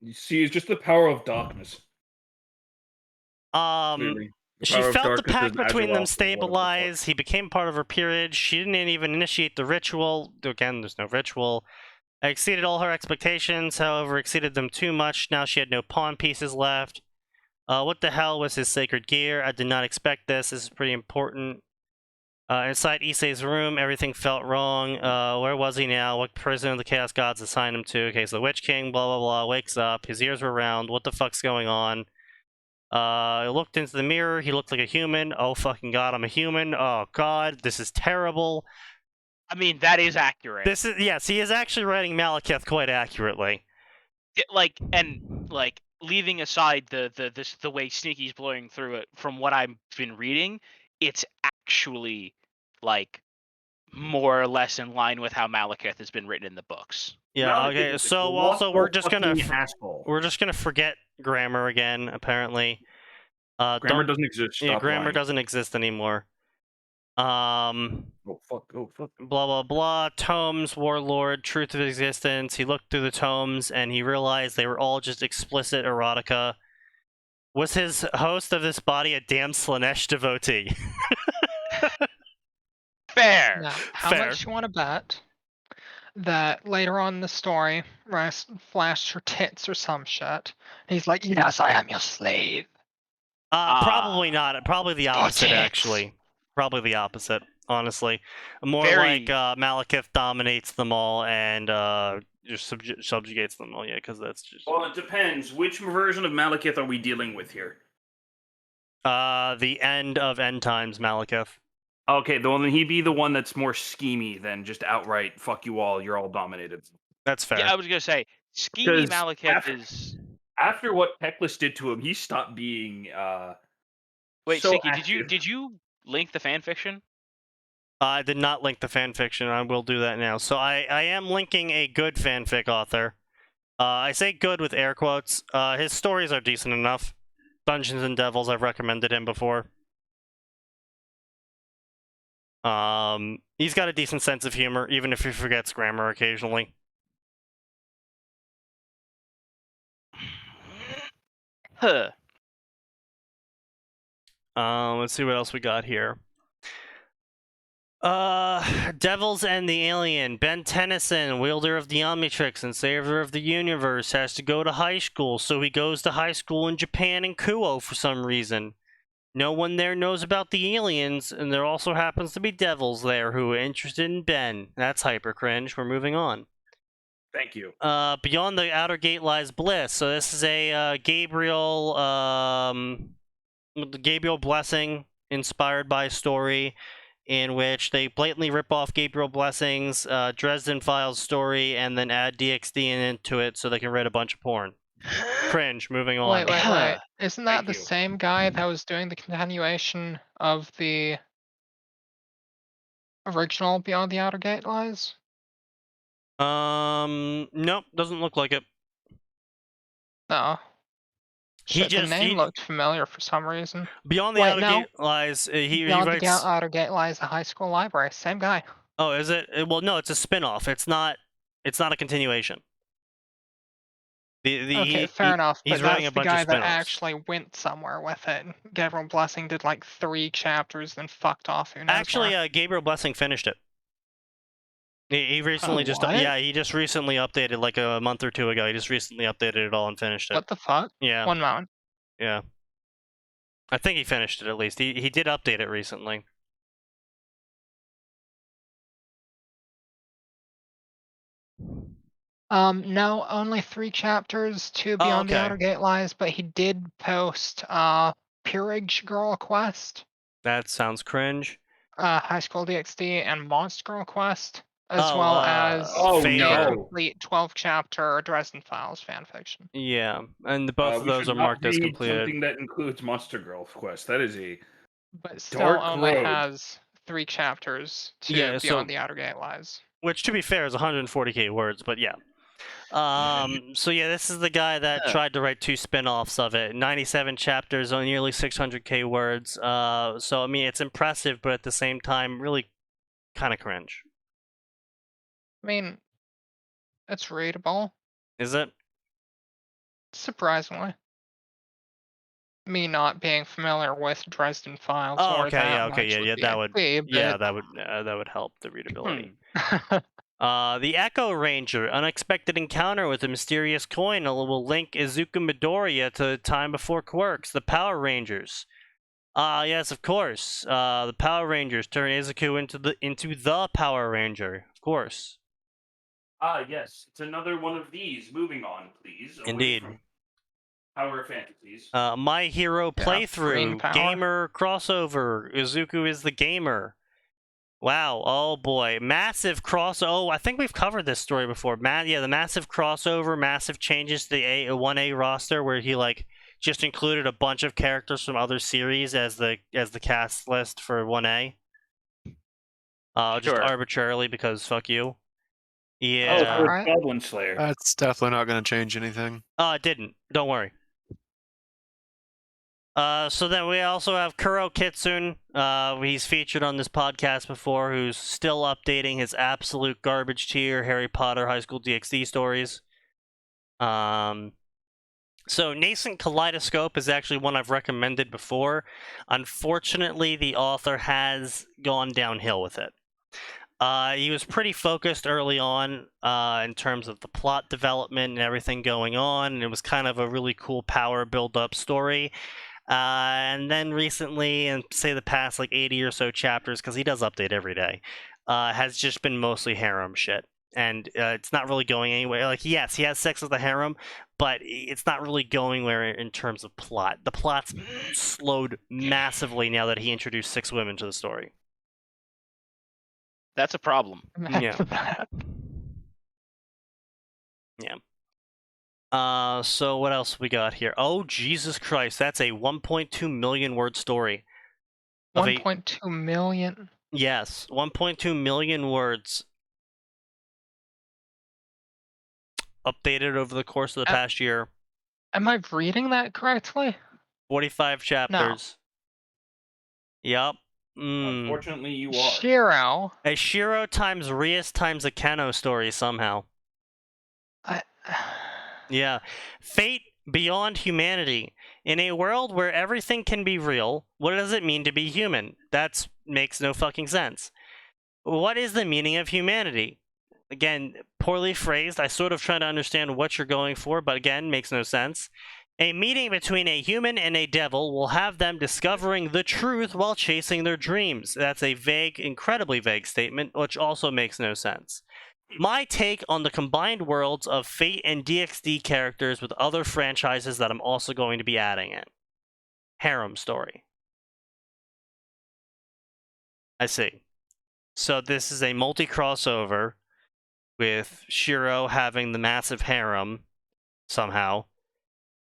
You see, it's just the power of darkness. She Power of felt the darkness pact is between agile them for whatever the stabilize. He became part of her peerage. She didn't even initiate the ritual. Again, there's no ritual. Exceeded all her expectations, however, exceeded them too much. Now she had no pawn pieces left. What the hell was his sacred gear? I did not expect this. This is pretty important. Inside Issei's room, everything felt wrong. Where was he now? What prison of the Chaos Gods assigned him to? Okay, so the Witch King, blah, blah, blah, wakes up. His ears were round. What the fuck's going on? He looked into the mirror. He looked like a human. Oh, fucking god, I'm a human. Oh, god, this is terrible. I mean, that is accurate. Yes, he is actually writing Malekith quite accurately. Leaving aside the way Sneaky's blowing through it, from what I've been reading, it's actually like more or less in line with how Malekith has been written in the books. Yeah, okay, so also we're just gonna forget grammar again, apparently. Grammar doesn't exist. Yeah, Stop grammar lying. doesn't exist anymore. Oh fuck. Blah blah blah. Tomes, Warlord, Truth of Existence. He looked through the tomes and he realized they were all just explicit erotica. Was his host of this body a damn Slanesh devotee? Fair. Now, how Fair. much you want to bet that later on in the story, Rice flashed her tits or some shit? He's like, "Yes, I am your slave." Probably not. Probably the opposite, tits. actually. Probably the opposite, honestly. More Very- like Malekith dominates them all and just subjugates them all. Yeah, because that's just Well, it depends. Which version of Malekith are we dealing with here? the end of End Times Malekith. Okay, then he'd be the one that's more schemy than just outright "fuck you all, you're all dominated." That's fair. Yeah, I was gonna say, Schemy 'Cause Malekith is. After what Teclis did to him, he stopped being Wait, so Sticky, active. did you link the fan fiction? I did not link the fanfiction. I will do that now. So I am linking a good fanfic author. I say good with air quotes. His stories are decent enough. Dungeons and Devils, I've recommended him before. He's got a decent sense of humor, even if he forgets grammar occasionally. Huh. Let's see what else we got here. Devils and the Alien. Ben Tennyson, wielder of the Omnitrix and savior of the universe, has to go to high school, so he goes to high school in Japan and Kuo for some reason. No one there knows about the aliens, and there also happens to be devils there who are interested in Ben. That's hyper cringe. We're moving on. Thank you. Beyond the outer gate lies bliss. So this is a Gabriel Blessing inspired by story in which they blatantly rip off Gabriel Blessing's Dresden Files story and then add DxD into it so they can write a bunch of porn. Cringe. Moving on. Wait. Isn't that Thank the you. same guy that was doing the continuation of the original Beyond the Outer Gate Lies? Nope, doesn't look like it. No. He Shit, the just- name he- looked familiar for some reason. Beyond the Wait, outer no. gate lies. He Beyond writes. the Outer Gate Lies, the high school library. Same guy. Oh, is it? Well, no, it's a spin-off. It's not a continuation. Okay, fair enough. He's But writing that's a the bunch guy of that spin-offs. actually went somewhere with it. Gabriel Blessing did like 3 chapters, then fucked off. Who knows Actually, where. Gabriel Blessing finished it. He recently what? he just recently updated like a month or two ago. He just recently updated it all and finished it. What the fuck? Yeah, 1 moment. yeah. I think he finished it at least. He did update it recently. No, only 3 chapters to Beyond the okay. Outer Gate Lies, but he did post Peerage Girl Quest, That sounds cringe. High School DxD, and Monster Girl Quest, as Oh, well as Oh, Fade. no. complete 12-chapter Dresden Files fanfiction. Yeah, and both of We those should are not marked as read completed. Something that includes Monster Girl quest. That is a But still Dark only road. has 3 chapters to Yeah, so- Beyond the Outer Gate Lies. Which, to be fair, is 140k words, but yeah. So yeah, this is the guy that tried to write 2 spin-offs of it. 97 chapters on nearly 600k words. So I mean, it's impressive, but at the same time, really kind of cringe. I mean, it's readable, Is it? surprisingly. Me not being familiar with Dresden Files Oh, or okay, that yeah, okay, much yeah, would yeah, be that a would, plea, yeah, but- that would help the readability. Hmm. The Echo Ranger, unexpected encounter with a mysterious coin will link Izuku Midoriya to the time before Quirks, the Power Rangers. Yes, of course. The Power Rangers turn Izuku into the Power Ranger, of course. Yes, it's another one of these. Moving on, please. away Indeed. from Power Fantasies. My Hero Yeah, green playthrough, power. gamer crossover. Izuku is the gamer. Wow, oh boy, massive cross. Oh, I think we've covered this story before. The massive crossover, massive changes to the 1A roster where he like just included a bunch of characters from other series as the cast list for 1A. Just Sure. arbitrarily because fuck you. Oh, Yeah. so it's Alright. Goblin Slayer. That's definitely not going to change anything. It didn't. Don't worry. So then we also have Kuro Kitsune. He's featured on this podcast before, who's still updating his absolute garbage tier Harry Potter High School DxD stories. So Nascent Kaleidoscope is actually one I've recommended before. Unfortunately, the author has gone downhill with it. He was pretty focused early on in terms of the plot development and everything going on, and it was kind of a really cool power build-up story. And then recently, and say the past like 80 or so chapters, because he does update every day, has just been mostly harem shit. And it's not really going anywhere. Like, yes, he has sex with the harem, but it's not really going anywhere in terms of plot. The plot's slowed massively now that he introduced 6 women to the story. That's a problem. Yeah. Yeah. So what else we got here? Oh, Jesus Christ, that's a 1.2 million word story. 1.2 million. Yes, 1.2 million words. Updated over the course of the past year. Am I reading that correctly? 45 chapters. Yup. Unfortunately, you are. Shiro. A Shiro times Rias times a Keno story somehow. Yeah. Fate beyond humanity. In a world where everything can be real, what does it mean to be human? That makes no fucking sense. What is the meaning of humanity? Again, poorly phrased. I sort of try to understand what you're going for, but again, makes no sense. A meeting between a human and a devil will have them discovering the truth while chasing their dreams. That's a vague, incredibly vague statement, which also makes no sense. My take on the combined worlds of Fate and DxD characters with other franchises that I'm also going to be adding in. Harem story. I see. So this is a multi-crossover with Shiro having the massive harem somehow.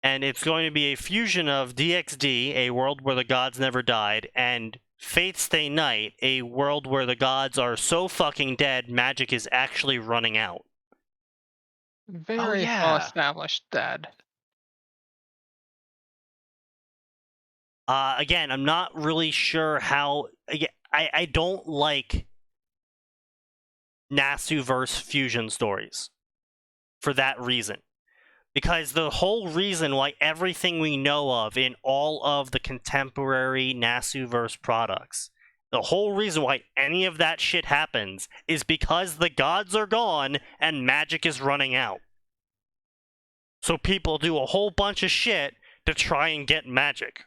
And it's going to be a fusion of DxD, a world where the gods never died, and Fate Stay Night, a world where the gods are so fucking dead, magic is actually running out. Very yeah. well established dead. Again, I'm not really sure how... I don't like Nasuverse fusion stories for that reason. Because the whole reason why everything we know of in all of the contemporary Nasuverse products, the whole reason why any of that shit happens is because the gods are gone and magic is running out. So people do a whole bunch of shit to try and get magic.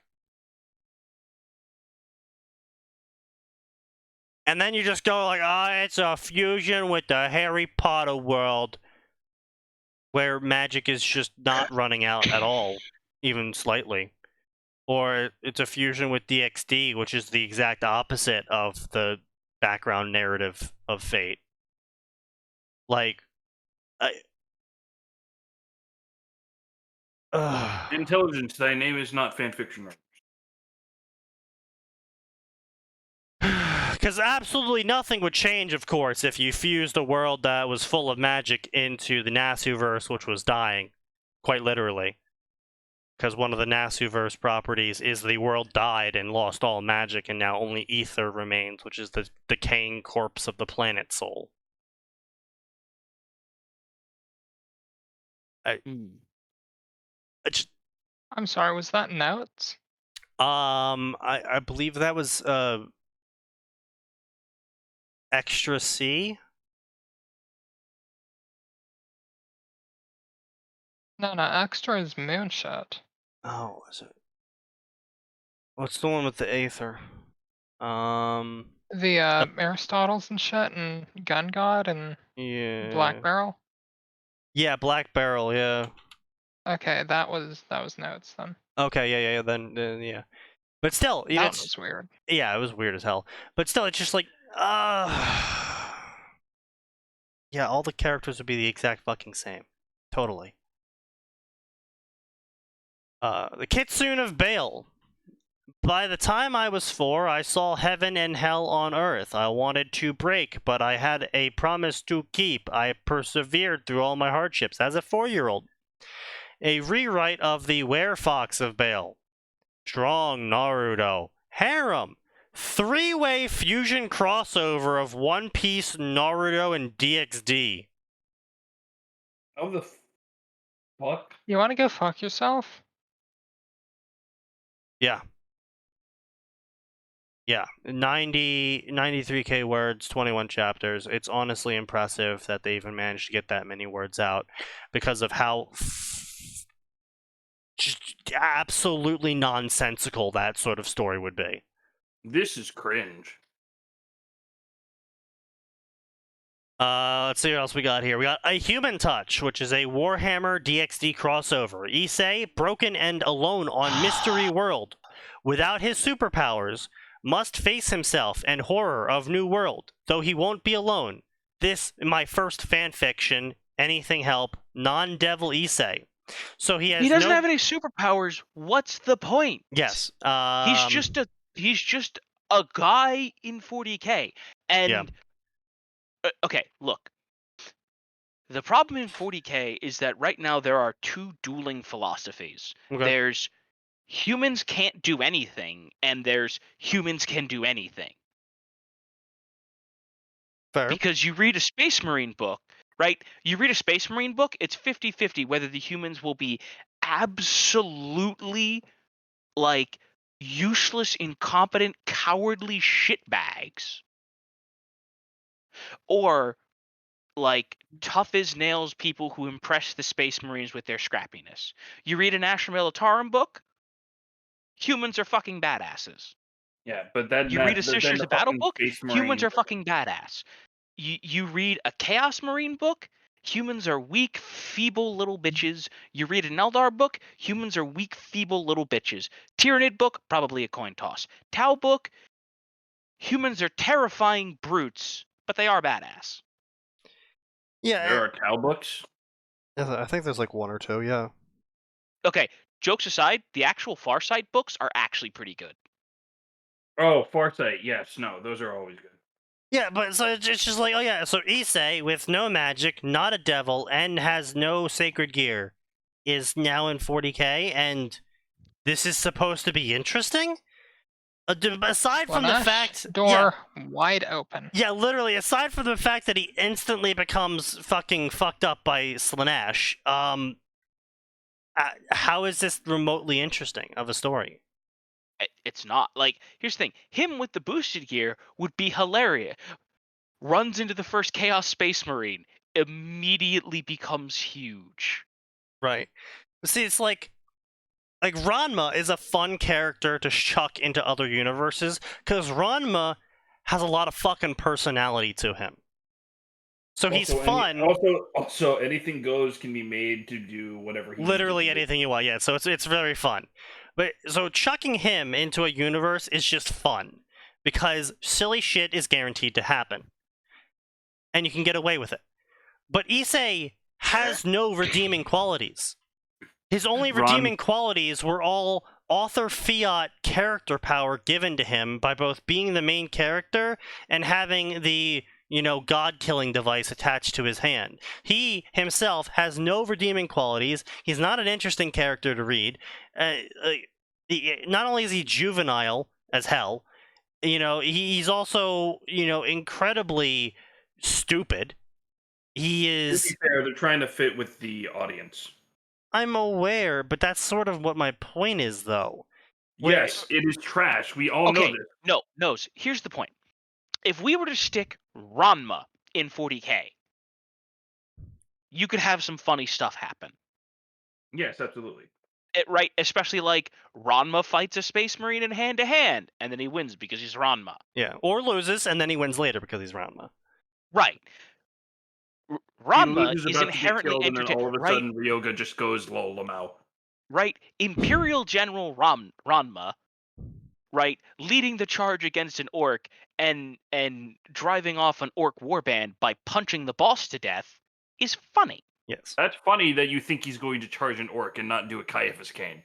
And then you just go like, it's a fusion with the Harry Potter world, where magic is just not running out at all, even slightly. Or it's a fusion with DxD, which is the exact opposite of the background narrative of Fate. Like, Intelligence, thy name is not fanfiction. Because absolutely nothing would change, of course, if you fused a world that was full of magic into the Nasuverse, which was dying. Quite literally. Because one of the Nasuverse properties is the world died and lost all magic, and now only ether remains, which is the decaying corpse of the planet soul. I'm sorry, was that notes? I believe that was extra C. No, extra is Moonshot. Oh, is it? What's the one with the aether? The Aristotle's and shit, and Gun God, and Yeah. Black Barrel. Yeah, Black Barrel. Yeah. Okay, that was notes then. Okay. Yeah. Then yeah. But still, That was weird. Yeah, it was weird as hell. But still, it's just like, yeah, all the characters would be the exact fucking same. Totally. The Kitsune of Bale. By the time I was 4, I saw heaven and hell on earth. I wanted to break, but I had a promise to keep. I persevered through all my hardships as a 4-year-old. A rewrite of the Werefox of Bale. Strong Naruto. Harem. 3-way fusion crossover of One Piece, Naruto, and DxD. Oh, the fuck? You want to go fuck yourself? Yeah. Yeah, 93K words, 21 chapters. It's honestly impressive that they even managed to get that many words out because of how just absolutely nonsensical that sort of story would be. This is cringe. Let's see what else we got here. We got A Human Touch, which is a Warhammer DxD crossover. Issei, broken and alone on Mystery World, without his superpowers, must face himself and horror of New World, though he won't be alone. This, my first fanfiction, anything help, non-devil Issei. So he has He doesn't have any superpowers. What's the point? Yes. He's just a guy in 40K. And Yeah. Okay, look. The problem in 40K is that right now there are two dueling philosophies. Okay. There's humans can't do anything, and there's humans can do anything. Fair. Because you read a Space Marine book, right? You read a Space Marine book, it's 50-50 whether the humans will be absolutely, like, useless, incompetent, cowardly shitbags, or, like, tough as nails people who impress the Space Marines with their scrappiness. You read an Astra Militarum book, humans are fucking badasses. Yeah, but then You read a Sisters of Battle book, humans Marines are fucking badass. You read a Chaos Marine book, humans are weak, feeble little bitches. You read an Eldar book, humans are weak, feeble little bitches. Tyranid book, probably a coin toss. Tau book, humans are terrifying brutes, but they are badass. Yeah. There are Tau books. I think there's like one or two. Yeah. Okay, jokes aside, the actual Farsight books are actually pretty good. Oh, Farsight. Yes, no, those are always good. Yeah, but so it's just like, oh yeah, so Issei, with no magic, not a devil, and has no sacred gear, is now in 40K, and this is supposed to be interesting? Aside from the Slaanesh fact... door wide open. Yeah, literally, aside from the fact that he instantly becomes fucking fucked up by Slaanesh, how is this remotely interesting of a story? It's not. Like, here's the thing. Him with the boosted gear would be hilarious. Runs into the first Chaos Space Marine. Immediately becomes huge. Right. See, it's like Ranma is a fun character to chuck into other universes, because Ranma has a lot of fucking personality to him. So he's fun. Also, anything goes can be made to do whatever he Literally needs to do. anything you want, yeah. So it's very fun. But so chucking him into a universe is just fun, because silly shit is guaranteed to happen, and you can get away with it. But Issei has no redeeming qualities. His only redeeming qualities were all author fiat character power given to him by both being the main character and having the, god-killing device attached to his hand. He himself has no redeeming qualities. He's not an interesting character to read. Not only is he juvenile as hell, he's also, incredibly stupid. He is... To be fair, they're trying to fit with the audience. I'm aware, but that's sort of what my point is, though. Yes, it is trash. We all know this. No. Here's the point. If we were to stick Ranma in 40K, you could have some funny stuff happen. Yes, absolutely. Right? Especially like Ranma fights a Space Marine in hand-to-hand, and then he wins because he's Ranma. Yeah, or loses, and then he wins later because he's Ranma. Right. Ranma is inherently entertaining, and then all of a right? sudden Ryoga just goes lol lamau. Right? Imperial General Ranma, right, leading the charge against an orc and driving off an orc warband by punching the boss to death is funny. Yes. That's funny that you think he's going to charge an orc and not do a Caiaphas cane.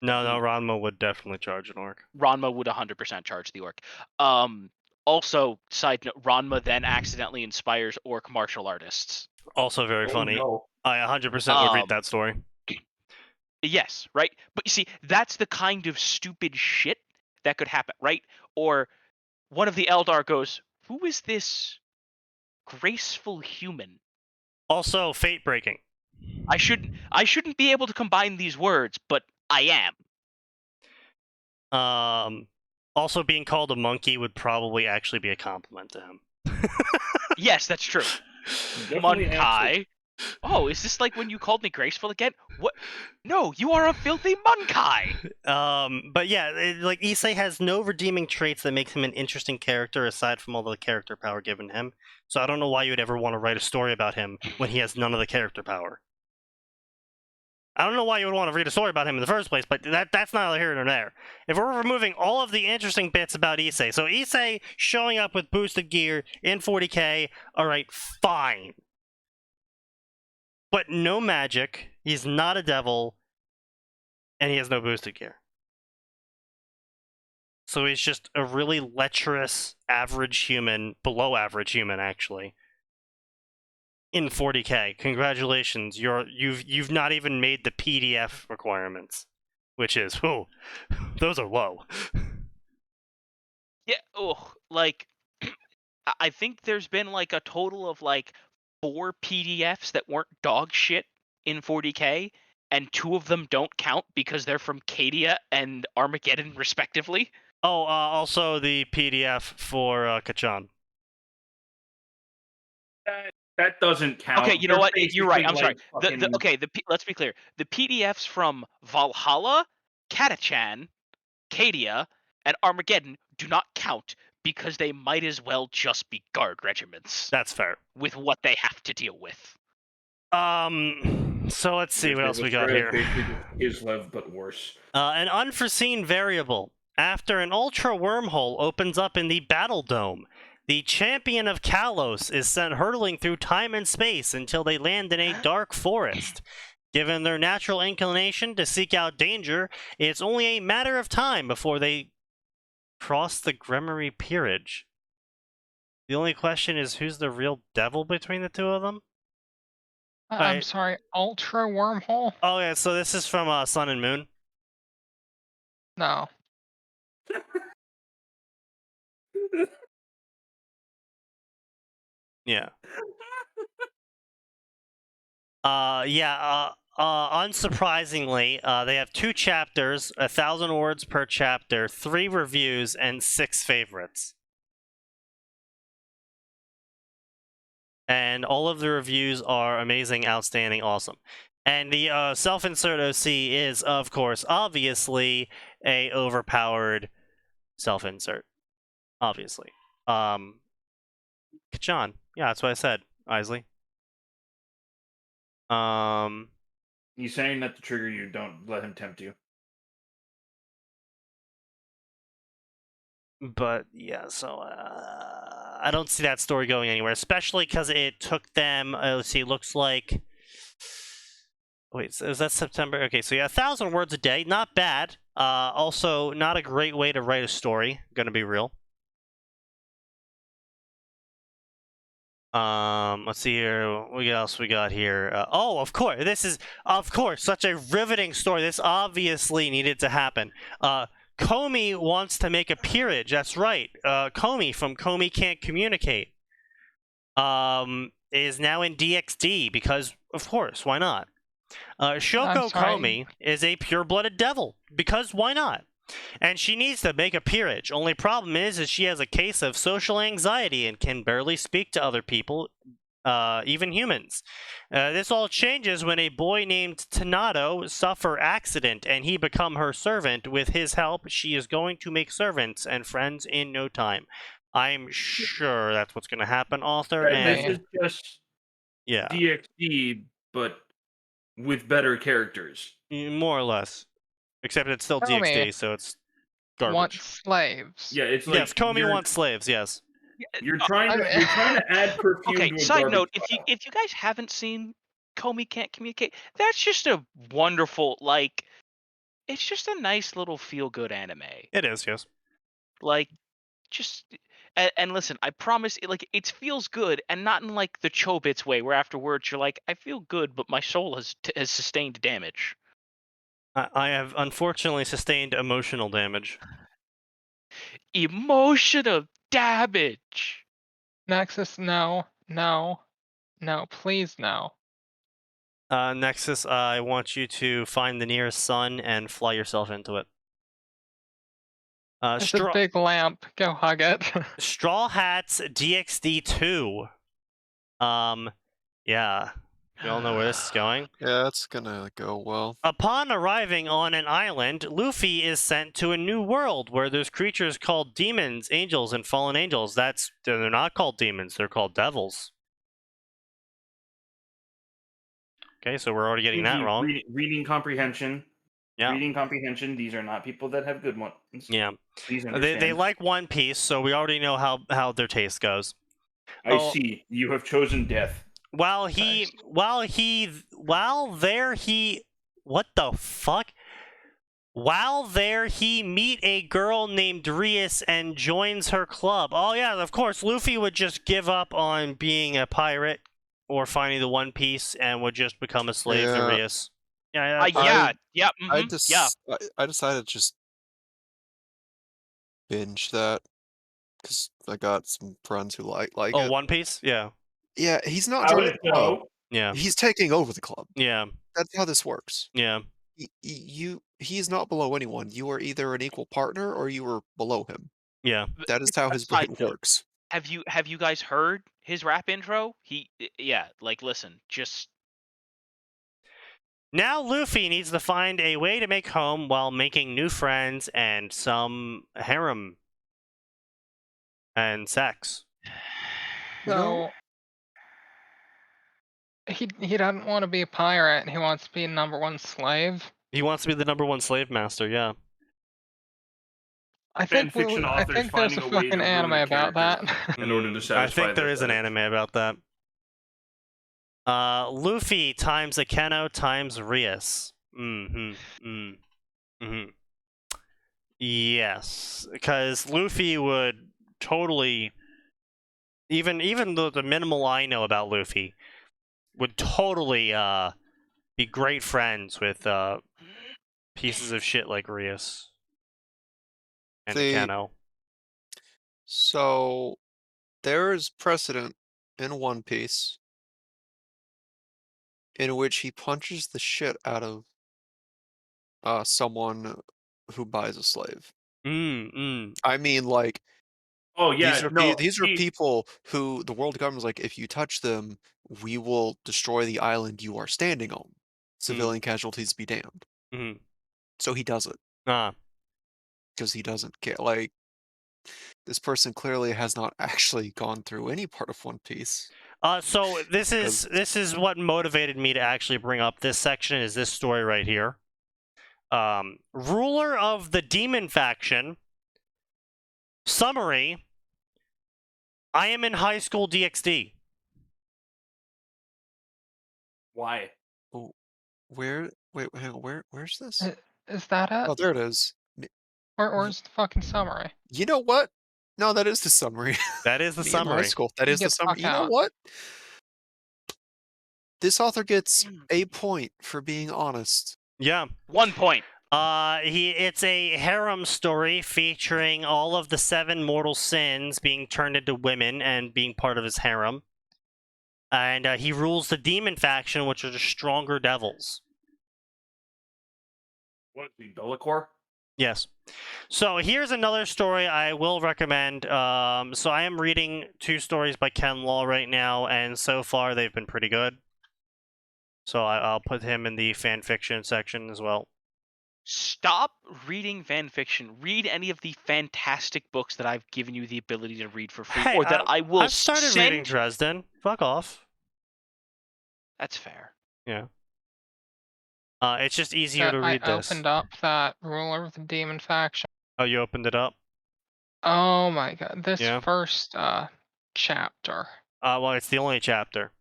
No, Ranma would definitely charge an orc. Ranma would 100% charge the orc. Also, side note, Ranma then accidentally inspires orc martial artists. Also very funny. No. I 100% would read that story. Yes, right? But you see, that's the kind of stupid shit that could happen, right? Or one of the Eldar goes, who is this graceful human? Also, fate breaking. I shouldn't be able to combine these words, but I am. Also, being called a monkey would probably actually be a compliment to him. Yes, that's true. Definitely Munkai. Oh, is this like when you called me graceful again? What? No, you are a filthy Munkai. But yeah, like Issei has no redeeming traits that makes him an interesting character aside from all the character power given him. So I don't know why you would ever want to write a story about him when he has none of the character power. I don't know why you would want to read a story about him in the first place, but that's neither here nor there. If we're removing all of the interesting bits about Issei, so Issei showing up with boosted gear in 40k, alright, fine. But no magic, he's not a devil, and he has no boosted gear. So he's just a really lecherous, average human, below average human, actually. In 40k, congratulations! You've not even made the PDF requirements, which is those are low. Yeah. Oh, like I think there's been like a total of like 4 PDFs that weren't dog shit in 40k, and 2 of them don't count because they're from Cadia and Armageddon, respectively. Oh, also the PDF for Kachan. That doesn't count. Okay, you know They're what? You're right. I'm basically sorry. like fucking- Let's be clear. The PDFs from Valhalla, Katachan, Cadia, and Armageddon do not count because they might as well just be guard regiments That's fair. with what they have to deal with. So let's see what else we got here. Islev, but worse. An unforeseen variable. After an ultra wormhole opens up in the Battle Dome, the champion of Kalos is sent hurtling through time and space until they land in a dark forest. Given their natural inclination to seek out danger, it's only a matter of time before they cross the Gremory Peerage. The only question is, who's the real devil between the two of them? I'm Right. sorry, ultra wormhole? Oh yeah, so this is from Sun and Moon. No. Yeah. Unsurprisingly, they have 2 chapters, 1,000 words per chapter, 3 reviews, and 6 favorites. And all of the reviews are amazing, outstanding, awesome. And the self-insert OC is, of course, obviously a overpowered self-insert. Obviously. Kachan. Yeah, that's what I said, Isley. He's saying that to trigger you. Don't let him tempt you. But yeah, so I don't see that story going anywhere, especially because it took them. Let's see, looks like. Wait, so is that September? Okay, so yeah, 1,000 words a day, not bad. Also, not a great way to write a story. Gonna be real. Let's see here. What else we got here? Oh, of course, this is such a riveting story. This obviously needed to happen. Comey wants to make a peerage. That's right. Comey from Comey Can't Communicate is now in DXD because, of course, why not? Shoko Comey is a pure-blooded devil because why not? And she needs to make a peerage. Only problem is she has a case of social anxiety and can barely speak to other people, even humans. This all changes when a boy named Tanato suffer accident and he become her servant. With his help, she is going to make servants and friends in no time. I'm sure that's what's going to happen, author. This is just DXD, but with better characters. More or less. Except it's still DXD, so it's garbage. Want slaves. Yeah, it's like yes, Comey wants slaves. Yes. You're trying to add perfume. Okay. To a Side note: file. if you guys haven't seen Comey Can't Communicate, that's just a wonderful, like, it's just a nice little feel-good anime. It is, yes. Like, just and listen, I promise, it feels good, and not in like the Chobits way, where afterwards you're like, I feel good, but my soul has sustained damage. I have unfortunately sustained emotional damage. Emotional damage. Nexus, no, please no. Nexus, I want you to find the nearest sun and fly yourself into it. It's a Straw big lamp. Go hug it. Straw Hats DxD 2. Yeah. We all know where this is going. Yeah, that's gonna go well. Upon arriving on an island, Luffy is sent to a new world where there's creatures called demons, angels, and fallen angels. They're not called demons, they're called devils. Okay, so we're already getting that Indeed, wrong. Reading comprehension. Yeah. Reading comprehension. These are not people that have good ones. Yeah. Please They understand. like One Piece, so we already know how their taste goes. I see. You have chosen death. What the fuck? While there, he meet a girl named Rias and joins her club. Oh yeah, of course, Luffy would just give up on being a pirate or finding the One Piece and would just become a slave to Yeah. Rias. Yeah, I decided to just binge that because I got some friends who like Oh, it. One Piece? Yeah. Yeah, he's not How joining it the club. go? Yeah. He's taking over the club. Yeah. That's how this works. Yeah. He is not below anyone. You are either an equal partner or you are below him. Yeah. That is how his Side brain note, works. Have you guys heard his rap intro? Listen, just Now Luffy needs to find a way to make home while making new friends and some harem and sex. You know- So he doesn't want to be a pirate. He wants to be a #1 slave. He wants to be the #1 slave master, yeah. I think Fanfiction I authors think there's finding a a way to fucking ruin a anime about that. character. In order to I satisfy think there their is an fetish. anime about that. Luffy times Akeno times Rias. Yes, because Luffy would totally, even though the minimal I know about Luffy, would totally be great friends with pieces of shit like Rias and See, Akeno. So there is precedent in One Piece in which he punches the shit out of someone who buys a slave. I mean, like, Oh yeah, these are people who the world government's like, if you touch them, we will destroy the island you are standing on. Civilian casualties be damned. So he does it because he doesn't care. Like, this person clearly has not actually gone through any part of One Piece. So this is what motivated me to actually bring up this section. Is this story right here? Ruler of the Demon Faction. Summary. I am in high school DxD. Why? Wait, hang on, where's this? Is that it? Oh, there it is. Where's the fucking summary? You know what? No, that is the summary. That is the Me in high summary. school. That You is the get the summary. fuck You know out. what? This author gets a point for being honest. Yeah. 1 point. It's a harem story featuring all of the 7 mortal sins being turned into women and being part of his harem. And he rules the demon faction, which are the stronger devils. What is he, Bellicor? Yes. So here's another story I will recommend. So I am reading 2 stories by Ken Law right now, and so far they've been pretty good. So I'll put him in the fan fiction section as well. Stop reading fan fiction. Read any of the fantastic books that I've given you the ability to read for free, Hey, or that I will I've started send. reading Dresden. Fuck off. That's fair. Yeah. It's just easier to read I this. opened up that Ruler of the Demon Faction. Oh, you opened it up? Oh my god, this Yeah. first chapter. Well, it's the only chapter.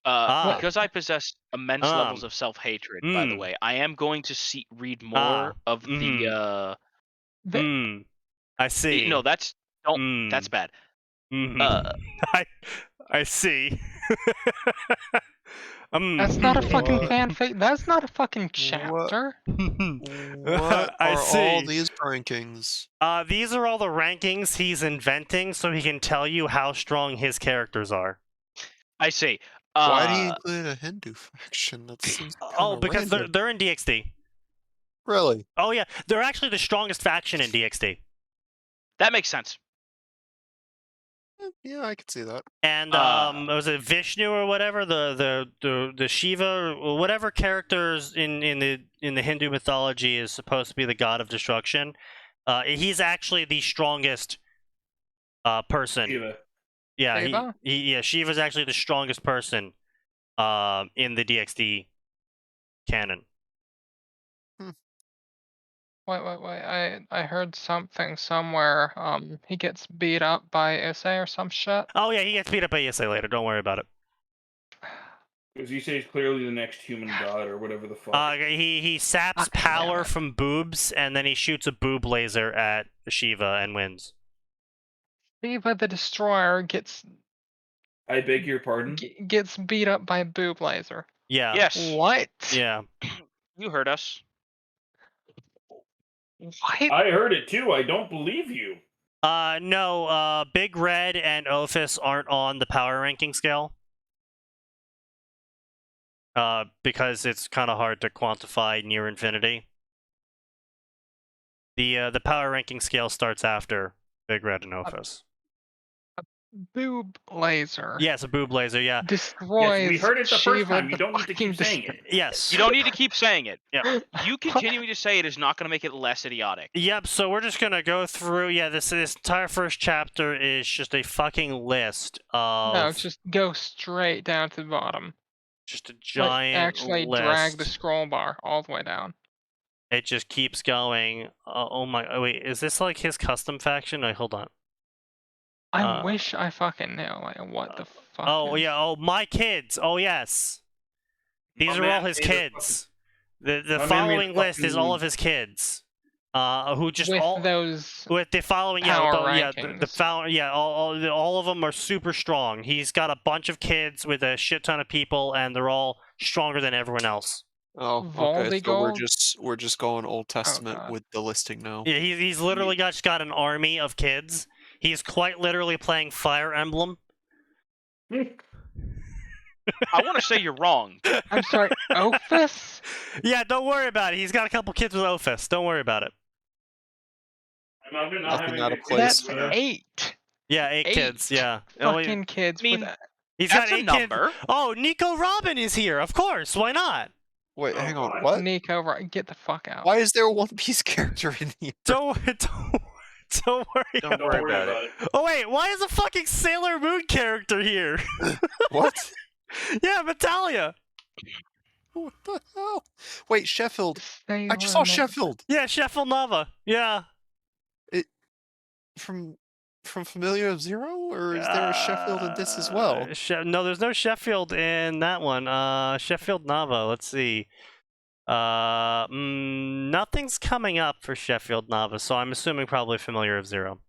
Because I possess immense levels of self-hatred, by the mm. way, I am going to read more of the. I see. No, that's that's bad. I see. That's not a fucking fanfic. That's not a fucking chapter. What I are see. all these rankings? These are all the rankings he's inventing so he can tell you how strong his characters are. I see. Why do you include a Hindu faction? That seems because random. they're in DxD. Really? Oh yeah, they're actually the strongest faction in DxD. That makes sense. Yeah, I could see that. And was it Vishnu or whatever, the Shiva or whatever characters in the Hindu mythology is supposed to be the god of destruction? He's actually the strongest person. Shiva. Yeah, Shiva? Shiva's actually the strongest person in the DxD canon. Wait. I heard something somewhere. He gets beat up by Issei or some shit. Oh yeah, he gets beat up by Issei later. Don't worry about it. Because he says clearly the next human god or whatever the fuck. He saps Fucking power damn it. from boobs, and then he shoots a boob laser at Shiva and wins. Shiva the Destroyer gets I beg your pardon? gets beat up by a boob laser. Yeah. Yes. What? Yeah. You heard us. What? I heard it too. I don't believe you. No, Big Red and Ophis aren't on the power ranking scale. Because it's kind of hard to quantify near infinity. The power ranking scale starts after Big Red and Ophis. Boob laser. Yes, a boob laser, yeah. Destroys Yes, we heard it the Shiva first time. You the don't need to keep fucking saying it. Yes. You don't need to keep saying it. Yeah. You continuing to say it is not going to make it less idiotic. Yep, so we're just gonna go through, yeah, this entire first chapter is just a fucking list of... No, just go straight down to the bottom. just a Like, giant actually list. drag the scroll bar all the way down. It just keeps going. Oh my, oh wait, is this like his custom faction? Wait, hold on. I wish I fucking knew, like, what the fuck Oh is- yeah, oh my kids. Oh yes. These My are man all his made a kids. The my man made a following list is all fucking- of his kids. Who just with all those with the following power the following all of them are super strong. He's got a bunch of kids with a shit ton of people, and they're all stronger than everyone else. Oh, okay. So Voldigold? we're just going Old Testament God. with the listing now. Yeah, he's literally just got an army of kids. He's quite literally playing Fire Emblem. I want to say you're wrong. I'm sorry, Ophis? Yeah, don't worry about it. He's got a couple kids with Ophis. Don't worry about it. I'm not Nothing having out a of good place. That's day. 8 Yeah, eight kids. Yeah. fucking kids I mean, with He's That's got a 8 number. kids. Oh, Nico Robin is here. Of course. Why not? Wait, Oh, hang on. God. What? Nico, right? Get the fuck out. Why is there a One Piece character in here? Don't worry Don't about worry about it. Oh wait, why is a fucking Sailor Moon character here? What? Yeah, Natalia. What the hell? Wait, Sheffield. I Sailor just saw Moon. Sheffield Yeah, Sheffield Nava. Yeah. from Familiar of Zero, or is there a Sheffield in this as well? No, there's no Sheffield in that one. Sheffield Nava. Let's see. Nothing's coming up for Sheffield Nava, so I'm assuming probably Familiar of Zero.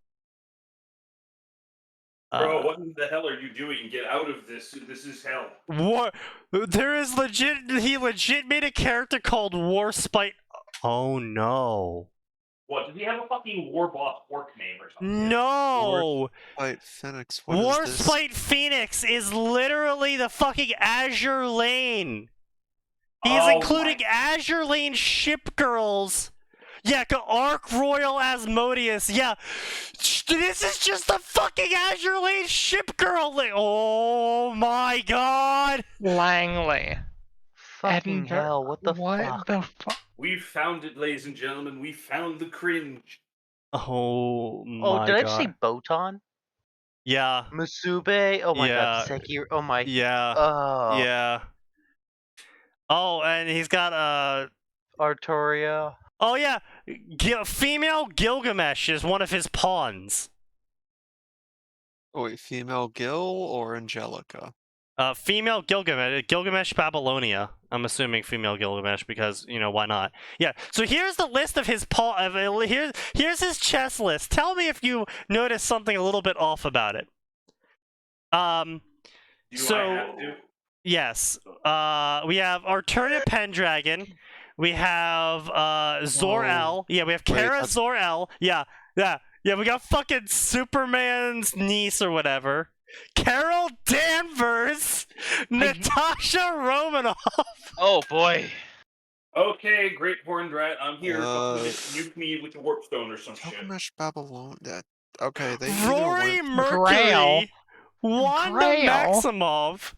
Bro, what in the hell are you doing? Get out of this. This is hell. What? There is legit. He legit made a character called Warspite. Oh no. What? Did he have a fucking war boss orc name or something? No. Wait, Phoenix. What is this? Warspite Phoenix is literally the fucking Azure Lane. He's Oh including my- Azure Lane ship girls. Yeah, Arc Royal Asmodeus. Yeah, this is just the fucking Azure Lane ship girl. Oh my god. Langley. Fucking Edinburgh- hell, what the What fuck? the fuck? We found it, ladies and gentlemen. We found the cringe. Oh my Oh, did I god. just see Botan? Yeah. Musube? Oh my Yeah. god, Sekiro. Oh my. Yeah. Oh. Yeah. Oh, and he's got Artoria. oh yeah, female Gilgamesh is one of his pawns. Oh, wait, female Gil or Angelica? Female Gilgamesh Babylonia. I'm assuming female Gilgamesh because, you know, why not? Yeah. So here's the list of his here's his chess list. Tell me if you notice something a little bit off about it. Do I have to? Yes. We have Arturia Pendragon. We have Zor-El. Yeah, we have Wait, Kara that's- Zor-El. Yeah. We got fucking Superman's niece or whatever. Carol Danvers, Natasha Romanoff. Oh boy. Okay, Great Horned Rat, I'm here. Uh, Fucking nuke me with the warp stone or some shit. Gilgamesh Babylon. Okay, they either Rory went... Mercury, Grail. Wanda Grail. Maximoff.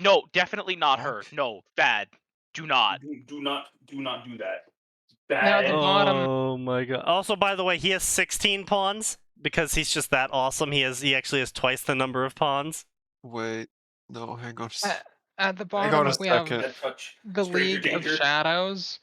No, definitely not Fuck. her. No, bad. Do not. Do not do that. Now Bad. the bottom. Oh my god. Also, by the way, he has 16 pawns because he's just that awesome. He actually has twice the number of pawns. Wait, no, hang on. At the Hang on bottom, a we have second. the Stranger League of Danger. Shadows,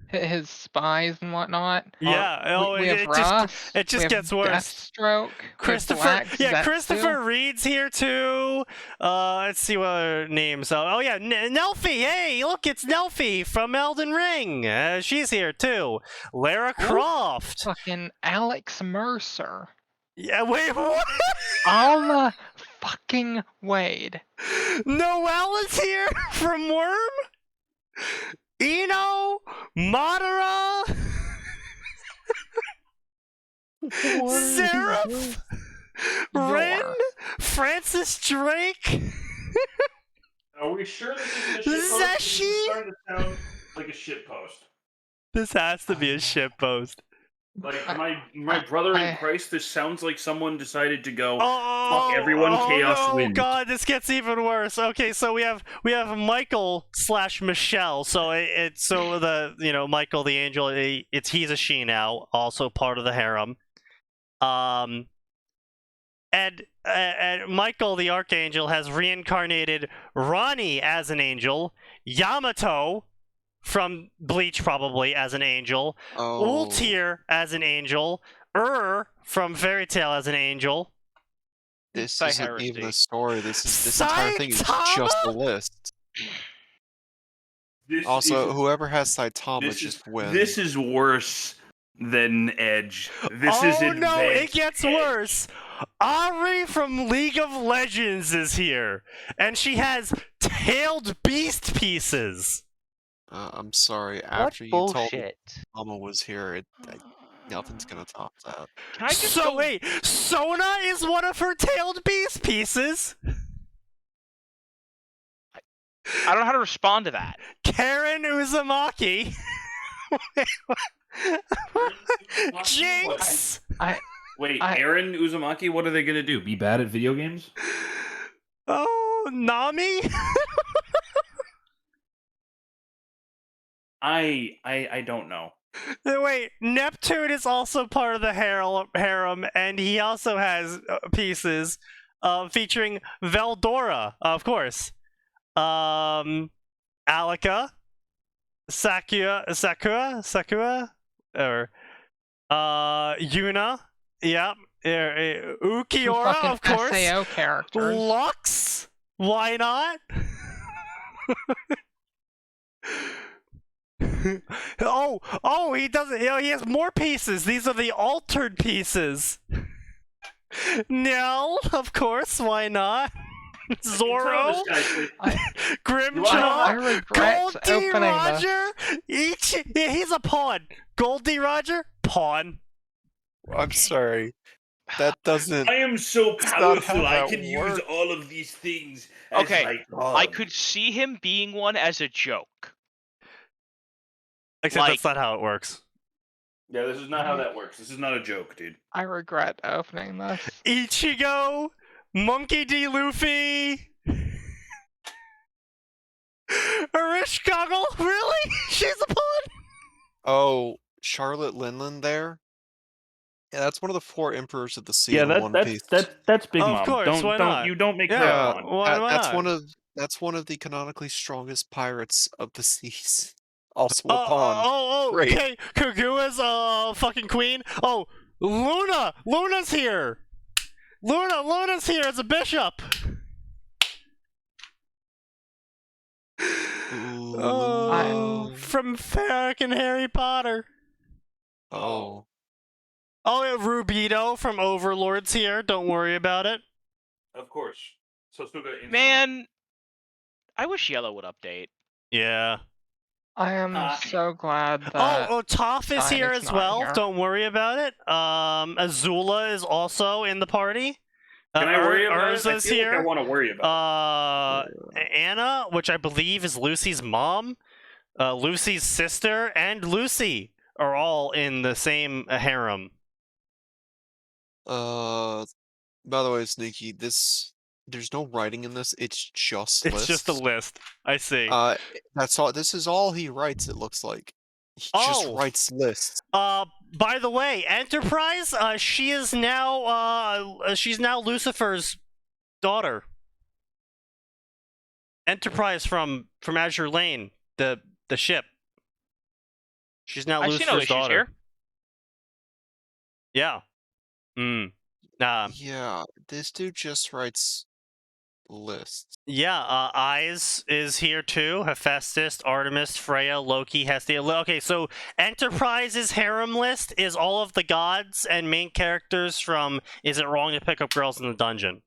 his spies and whatnot. Yeah. Oh, we have it Ross. just we have gets worse. Deathstroke. Christopher, Black Christopher Zetsu. Reed's here too. Let's see what other names. Oh yeah, Nelfie. Hey, look, it's Nelfie from Elden Ring. She's here too. Lara Croft. Fucking Alex Mercer. Yeah, wait, what? Alma fucking Wade. Noelle is here from Worm. Eno, Madara, Seraph, Rin, Yor. Francis Drake. Are we sure this isn't a shitpost? Zeshi? This is starting to sound like a shitpost. This has to be a shitpost. Like my brother in Christ, this sounds like someone decided to go. Oh, Fuck everyone, chaos no, wins. God, this gets even worse. Okay, so we have Michael/Michelle. So so the Michael the angel. He's a she now, also part of the harem. And Michael the archangel has reincarnated Ronnie as an angel, Yamato from Bleach probably as an angel, Ultir as an angel, from Fairy Tail as an angel. This By isn't heresy. even a story. This entire thing is just a list. This Also, is, whoever has Saitama this just is, wins. This is worse than Edge. This is Oh no, it advanced gets Edge. worse. Ari from League of Legends is here, and she has tailed beast pieces. I'm sorry. What After you told me bullshit? Mama was here, nothing's gonna top that. Can I just So go? wait, Sona is one of her tailed beast pieces. I don't know how to respond to that. Karen Uzumaki. Jinx. Wait, I- Aaron Uzumaki, what are they gonna do? Be bad at video games? Oh, Nami. I don't know. Wait, Neptune is also part of the harem, and he also has pieces featuring Veldora, of course. Alika, Sakura, or Yuna, yep, Ukiora, Fucking of course. SAO characters. Lux, why not? He doesn't. He has more pieces. These are the altered pieces. Nell, of course, why not? Zorro, I Grimjaw, regret Gold D. opening this. Roger. He's a pawn. Gold D. Roger, pawn. I'm sorry. That doesn't. I am so That's not powerful. how I that can use works. all of these things. As Okay, my I god. could see him being one as a joke. Except that's not how it works. Yeah, this is not how that works. This is not a joke, dude. I regret opening this. Ichigo, Monkey D. Luffy. Arish Goggle, really? She's a pawn? Oh, Charlotte Linland there? Yeah, that's one of the 4 emperors of the sea Yeah, in One Piece. that's Big Of Mom. course, why not? Don't make her Yeah, a pawn. why that's not? that's one of the canonically strongest pirates of the seas. Also a pawn. Great. Okay, Kaguya's fucking queen. Oh, Luna's here. Luna's here as a bishop. Ooh. From fucking Harry Potter. Oh. Oh, yeah, Rubito from Overlord's here. Don't worry about it. Of course. Sosuga Man, I wish Yellow would update. Yeah. I am so glad that. Toph is here Signing's as not well. here. Don't worry about it. Azula is also in the party. Can I worry about it? I Urza's feel like I here. want to worry about Anna, which I believe is Lucy's mom, Lucy's sister, and Lucy are all in the same harem. By the way, Sneaky, there's no writing in this. It's just It's lists. just a list. I see. That's all. This is all he writes. It looks like he just writes lists. By the way, Enterprise. She is now. She's now Lucifer's daughter. Enterprise from Azure Lane, the ship. She's now I see no Lucifer's issues daughter. here. Yeah. Yeah, this dude just writes lists. Yeah, Eyes is here too. Hephaestus, Artemis, Freya, Loki, Hestia. Okay, so Enterprise's harem list is all of the gods and main characters from Is It Wrong to Pick Up Girls in the Dungeon?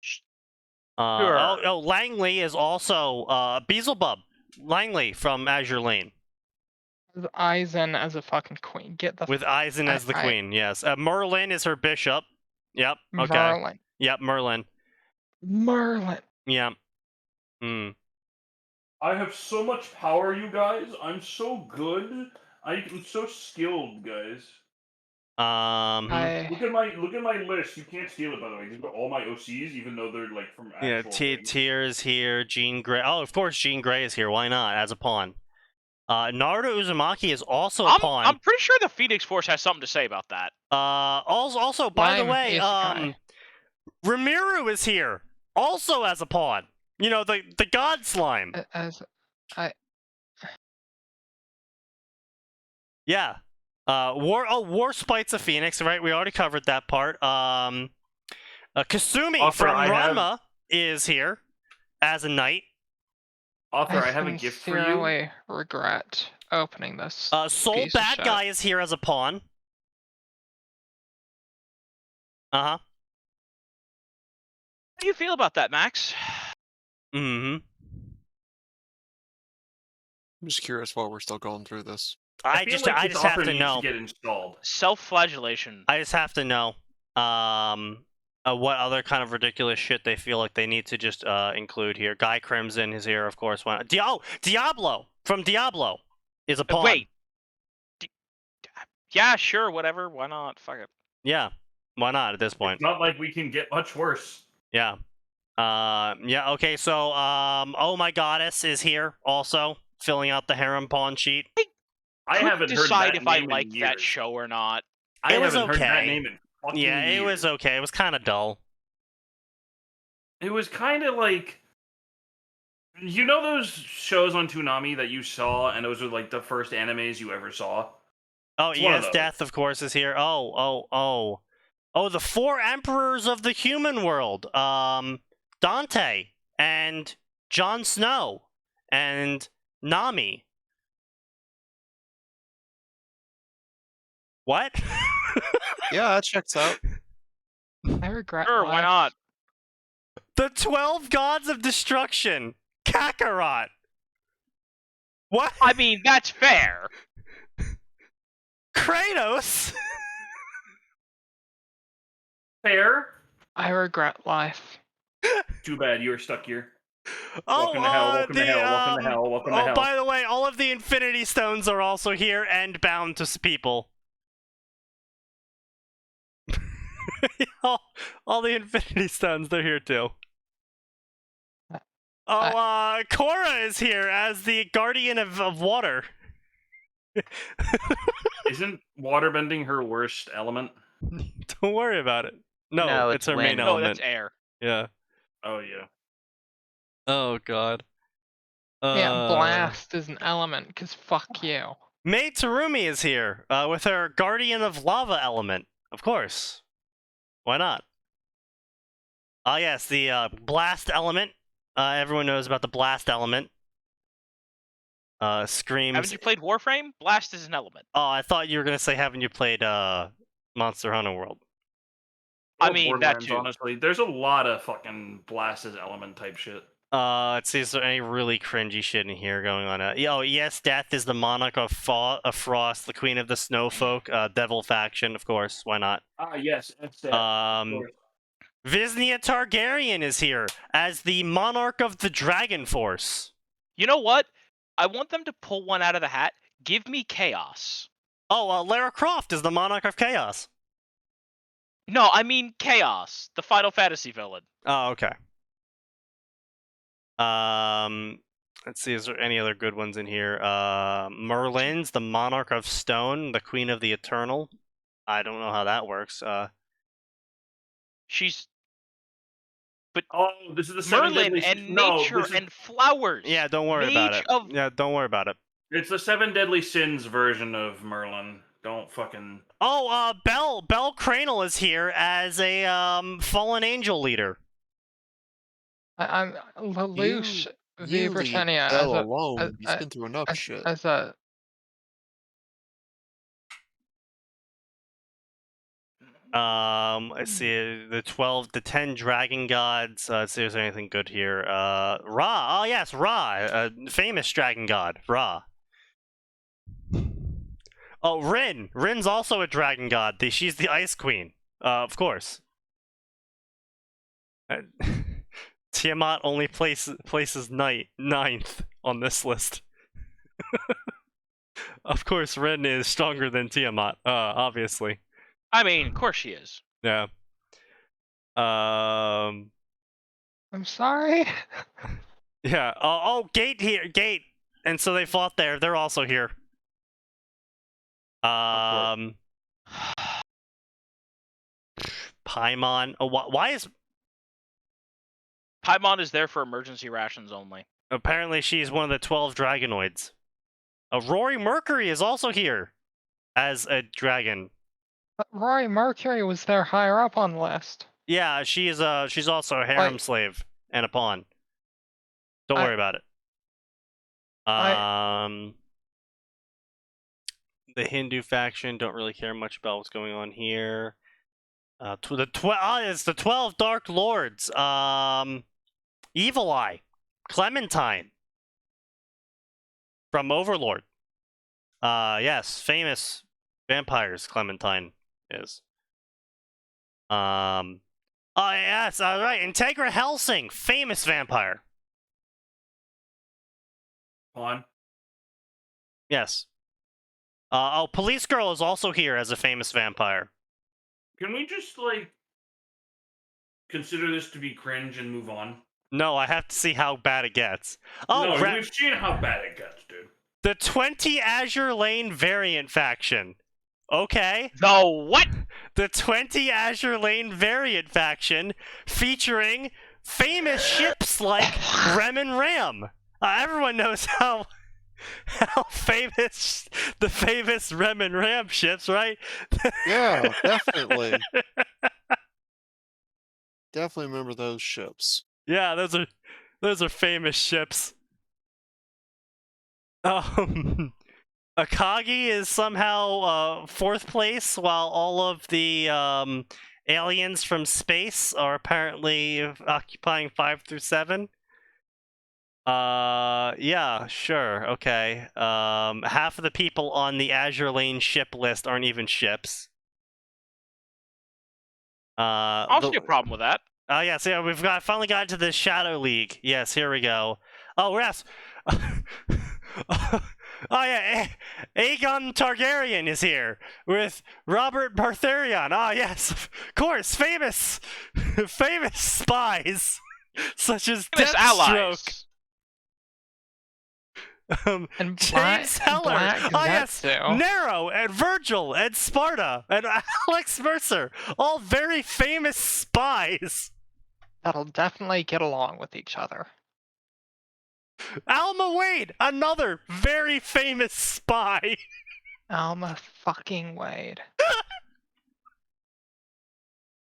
Sure. Oh, Langley is also Beelzebub. Langley from Azure Lane. With Eisen as a fucking queen. Get the With Eisen as the queen, yes. Merlin is her bishop. Yep, okay. Merlin. Yep, Merlin. Merlin. Yep. I have so much power, you guys. I'm so good. I'm so skilled, guys. Look at my list. You can't steal it, by the way. These are all my OCs, even though they're like from actual. Yeah, Tyr is here. Jean Grey. Oh, of course, Jean Grey is here. Why not? As a pawn. Naruto Uzumaki is also a pawn. I'm pretty sure the Phoenix Force has something to say about that. Also, by the way, Rimuru is here, also as a pawn. You know, the god slime. Yeah. War Spites a Phoenix, right? We already covered that part. Kasumi from Ranma is here as a knight. Author, I have a gift for you. I sincerely regret opening this. Soul Bad Guy is here as a pawn. How do you feel about that, Max? I'm just curious why we're still going through this. I just have to know. Get installed. Self-flagellation. I just have to know. What other kind of ridiculous shit they feel like they need to just include here. Guy Crimson is here, of course. Diablo from Diablo is a pawn. Wait. Yeah, sure, whatever. Why not? Fuck it. Yeah, why not at this point? It's not like we can get much worse. Yeah. Yeah. Okay. So, Oh My Goddess is here also, filling out the harem pawn sheet. I haven't decide heard that if I name like in that years. show or not. It was haven't heard that okay. name in fucking Yeah, it years. was okay. It was kind of dull. It was kind of like, you know those shows on Toonami that you saw, and those were like the first animes you ever saw? Oh, It's yes, Death, of course, is here. Oh, the four emperors of the human world. Dante, and Jon Snow, and Nami. What? Yeah, that checks out. I regret. Sure, why not? The 12 Gods of Destruction. Kakarot. What? I mean, that's fair. Kratos. Fair. I regret life. Too bad you were stuck here. Oh, Welcome to hell, welcome to hell, welcome to hell, welcome to hell. By the way, all of the Infinity Stones are also here and bound to people. all the Infinity Stones, they're here too. Korra is here as the Guardian of Water. Isn't waterbending her worst element? Don't worry about it. No, it's her main No, element. that's air. Yeah. Oh, yeah. Oh, God. Yeah, blast is an element, because fuck you. Mei Terumi is here with her Guardian of Lava element. Of course. Why not? Yes, the blast element. Everyone knows about the blast element. Screams. Haven't you played Warframe? Blast is an element. Oh, I thought you were gonna say, haven't you played Monster Hunter World? I mean, that too. Honestly, there's a lot of fucking blast as element type shit. Let's see, is there any really cringy shit in here going on? Yes, Death is the monarch of Frost, the queen of the Snowfolk, Devil faction, of course. Why not? Yes, it's Death. Visnia Targaryen is here as the monarch of the Dragon Force. You know what? I want them to pull one out of the hat. Give me Chaos. Oh, Lara Croft is the Monarch of Chaos. No, I mean Chaos, the Final Fantasy villain. Oh, okay. Let's see, is there any other good ones in here? Merlin's the Monarch of Stone, the Queen of the Eternal. I don't know how that works. She's Oh, this is the seven Merlin deadly. and No, nature this is- and flowers. Yeah, don't worry about it. Yeah, don't worry about it. It's the seven deadly sins version of Merlin. Don't fucking. Oh, Bell Cranel is here as a fallen angel leader. I'm Lelouch v. You leave Britannia Bell alone. He's as, been through enough shit. as a Let's see, the 10 dragon gods. Let's see if there's anything good here. Ra. Oh yes, Ra, famous dragon god, Ra. Oh, Rin. Rin's also a dragon god. She's the ice queen. Of course. Tiamat only places ninth on this list. Of course, Rin is stronger than Tiamat. Obviously. I mean, of course she is. Yeah. I'm sorry. Yeah. Oh, Gate here. Gate. And so they fought there. They're also here. Paimon. Oh, why is Paimon is there for emergency rations only. apparently she's one of the 12 dragonoids. Rory Mercury is also here as a dragon. But Rory Mercury was there higher up on the list. Yeah, she's also a harem slave and a pawn. Don't worry about it. The Hindu faction don't really care much about what's going on here. It's the 12 Dark Lords. Evil Eye, Clementine from Overlord. Yes, famous vampires. Clementine is. Oh yes, all right. Integra Helsing, famous vampire. Pawn. Yes. Police Girl is also here as a famous vampire. Can we just like consider this to be cringe and move on? No, I have to see how bad it gets. Oh, no, we've seen how bad it gets, dude. The 20 Azure Lane variant faction. Okay. The what? The 20 Azure Lane variant faction featuring famous ships like Rem and Ram. Everyone knows how famous the famous Rem and Ram ships, right? Yeah, definitely. Definitely remember those ships. Yeah, those are famous ships. Akagi is somehow 4th place, while all of the aliens from space are apparently occupying 5 through 7. Yeah, sure, okay. Half of the people on the Azure Lane ship list aren't even ships. I don't see a problem with that. Oh yes, yeah, we've finally got to the Shadow League. Yes, here we go. Oh yes. Oh yeah, Aegon Targaryen is here with Robert Baratheon. Ah yes, of course, famous spies such as Famous Deathstroke. allies. And James Heller. Oh yes, too. Nero and Virgil and Sparta and Alex Mercer, all very famous spies. That'll definitely get along with each other. Alma Wade, another very famous spy. Alma fucking Wade.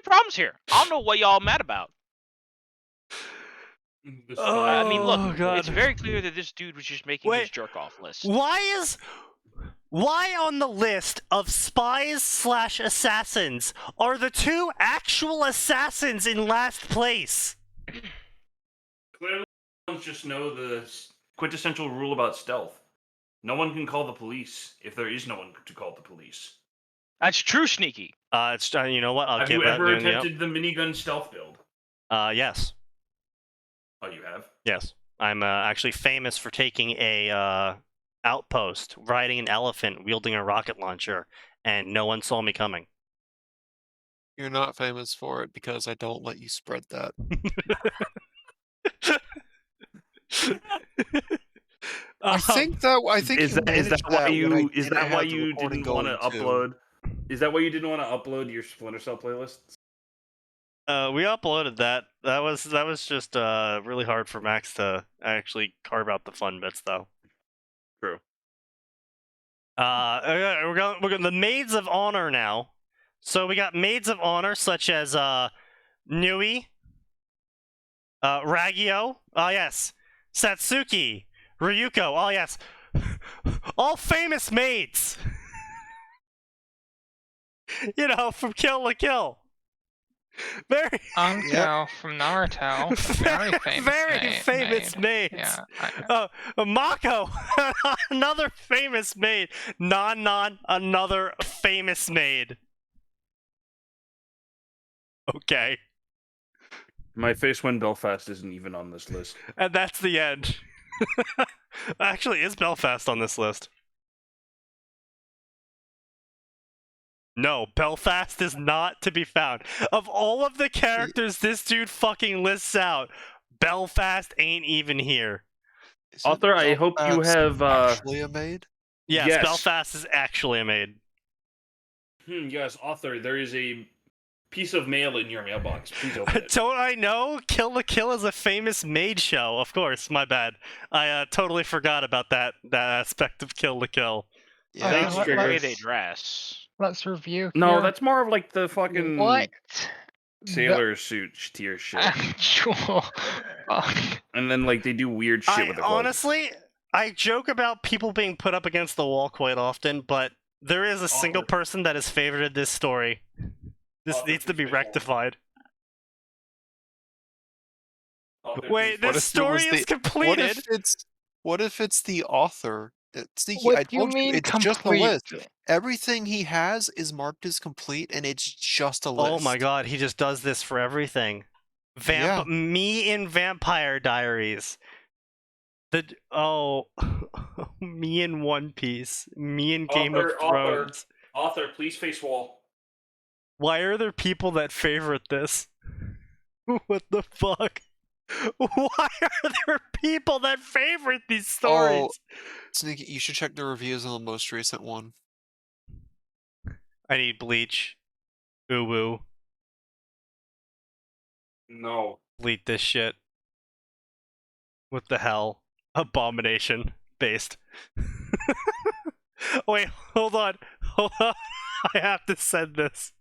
Problems here. I don't know what y'all mad about. I mean, look, God. it's very clear that this dude was just making his jerk-off list. Why on the list of spies/assassins are the 2 actual assassins in last place? Clearly, just know the quintessential rule about stealth. No one can call the police if there is no one to call the police. That's true, Sneaky. It's you know what? I'll Have give you that ever to you, attempted the minigun stealth build? Yes. Oh, you have? Yes. I'm actually famous for taking a outpost, riding an elephant, wielding a rocket launcher, and no one saw me coming. You're not famous for it because I don't let you spread that. I think Is you that managed why that when I you didn't have the recording didn't want to going, too. upload? Is that why you didn't want to upload your Splinter Cell playlists? We uploaded that. That was just really hard for Max to actually carve out the fun bits, though. True. We're going the Maids of Honor now. So we got Maids of Honor such as Nui, Ragio, oh yes, Satsuki, Ryuko, oh yes, all famous maids. You know, from Kill la Kill. Very Anko from Naruto. Very famous maids. Yeah. Mako, another famous maid. Non, another famous maid. Okay. My face when Belfast isn't even on this list. And that's the end. Actually, is Belfast on this list? No, Belfast is not to be found. Of all of the characters this dude fucking lists out, Belfast ain't even here. Author, I hope you have actually a maid? Yes, Belfast is actually a maid. Yes, Author, there is a piece of mail in your mailbox. Please open it. Don't I know? Kill la Kill is a famous maid show. Of course, my bad. I totally forgot about that aspect of Kill la Kill. Yeah, Thanks, let's- Trigger. They dress. Let's review. No, here. that's more of like the fucking What? sailor suit tier shit. Actual. Fuck. And then like they do weird shit with the clothes. Honestly, I joke about people being put up against the wall quite often, but there is a single person that has favorited this story. This needs to be rectified. Wait, this story is completed. What if it's the author? Sneaky, What I do you told mean it's just a list. complete? Everything he has is marked as complete, and it's just a list. Oh my god, he just does this for everything. Yeah. Me in Vampire Diaries. Me in One Piece. Me in Game of Thrones. Author, please face wall. Why are there people that favorite this? What the fuck? Why are there people that favorite these stories? Sneaky, you should check the reviews on the most recent one. I need bleach. Ooh woo. No. Delete this shit. What the hell? Abomination based. Wait, hold on. I have to send this.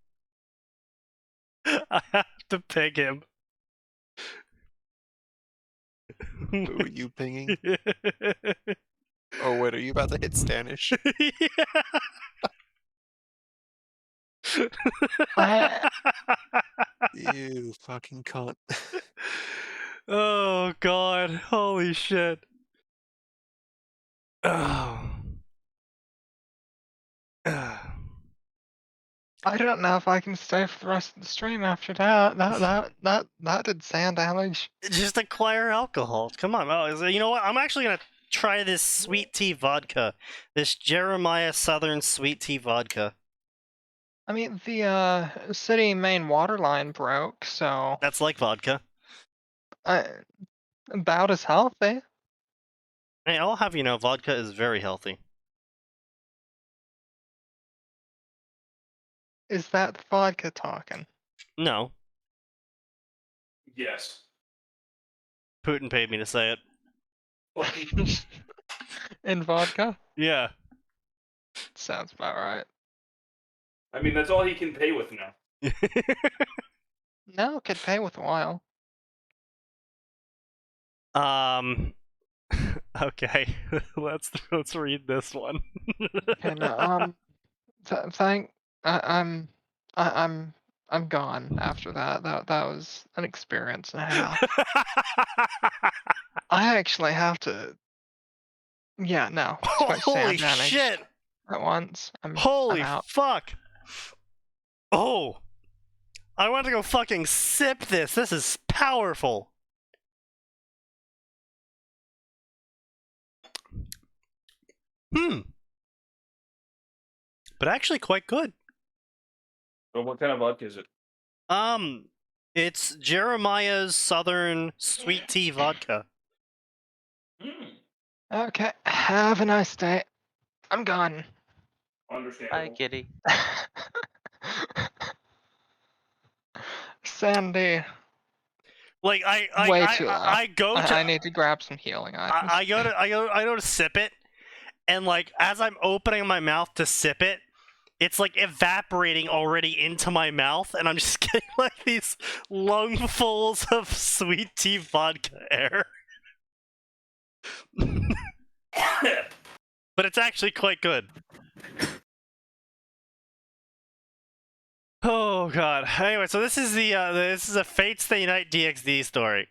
I have to ping him. Who are you pinging? Oh wait, are you about to hit Stanish? You fucking cunt. Oh god, holy shit. Oh. I don't know if I can stay for the rest of the stream after that. That did sand damage. Just acquire alcohol. Come on. Oh, you know what? I'm actually gonna try this sweet tea vodka. This Jeremiah Southern sweet tea vodka. I mean, the city main water line broke, so That's like vodka. about as healthy. Hey, I'll have you know, vodka is very healthy. Is that vodka talking? No, Yes. Putin paid me to say it. In vodka? Yeah. Sounds about right. I mean, that's all he can pay with now. No, could pay with a while. Okay. let's read this one. And I'm gone after that. That was an experience and a half. I actually have to. Yeah, no. too much Holy sand damage shit! At once. I'm Holy out. fuck! Oh! I want to go fucking sip this. This is powerful. But actually quite good. But what kind of vodka is it? It's Jeremiah's Southern Sweet Tea Vodka. Okay, have a nice day. I'm gone. Understandable. Bye, kitty. Sandy, Like way too low. I go to I need to grab some healing items. I go to sip it, and like as I'm opening my mouth to sip it, it's like evaporating already into my mouth, and I'm just getting like these lungfuls of sweet tea vodka air. But it's actually quite good. Oh god. Anyway, so this is this is a Fate Stay Night DxD story.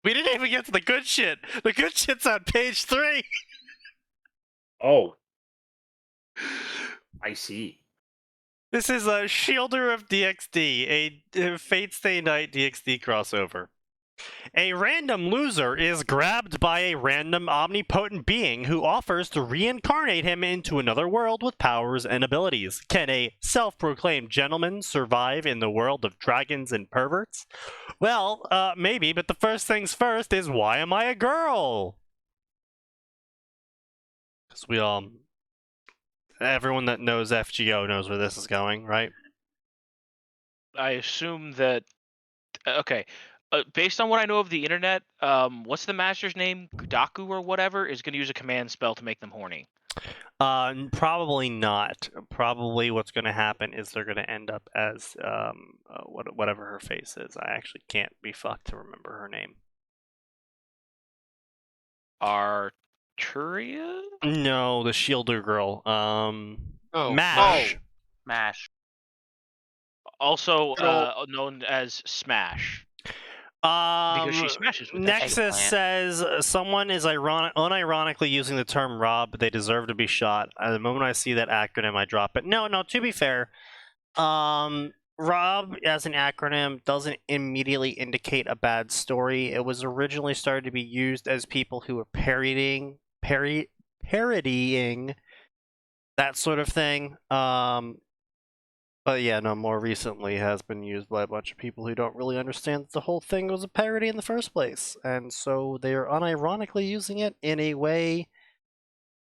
We didn't even get to the good shit. The good shit's on page 3. Oh. I see. This is a Shielder of DxD, a Fate Stay Night DxD crossover. A random loser is grabbed by a random omnipotent being who offers to reincarnate him into another world with powers and abilities. Can a self-proclaimed gentleman survive in the world of dragons and perverts? Well, maybe, but the first things first is, why am I a girl? Because we all... Everyone that knows FGO knows where this is going, right? I assume that. Okay. Based on what I know of the internet, what's the master's name? Daku or whatever is going to use a command spell to make them horny. Probably not. Probably what's going to happen is they're going to end up as whatever her face is. I actually can't be fucked to remember her name. Arturia? No, the Shielder girl. Oh, Mash. Mash. Also known as Smash. Because she smashes with that Nexus eggplant. says someone is unironically using the term Rob, but they deserve to be shot. The moment I see that acronym, I drop it. No, to be fair, Rob as an acronym doesn't immediately indicate a bad story. It was originally started to be used as people who were parodying that sort of thing. But yeah, no, more recently has been used by a bunch of people who don't really understand that the whole thing was a parody in the first place. And so they are unironically using it in a way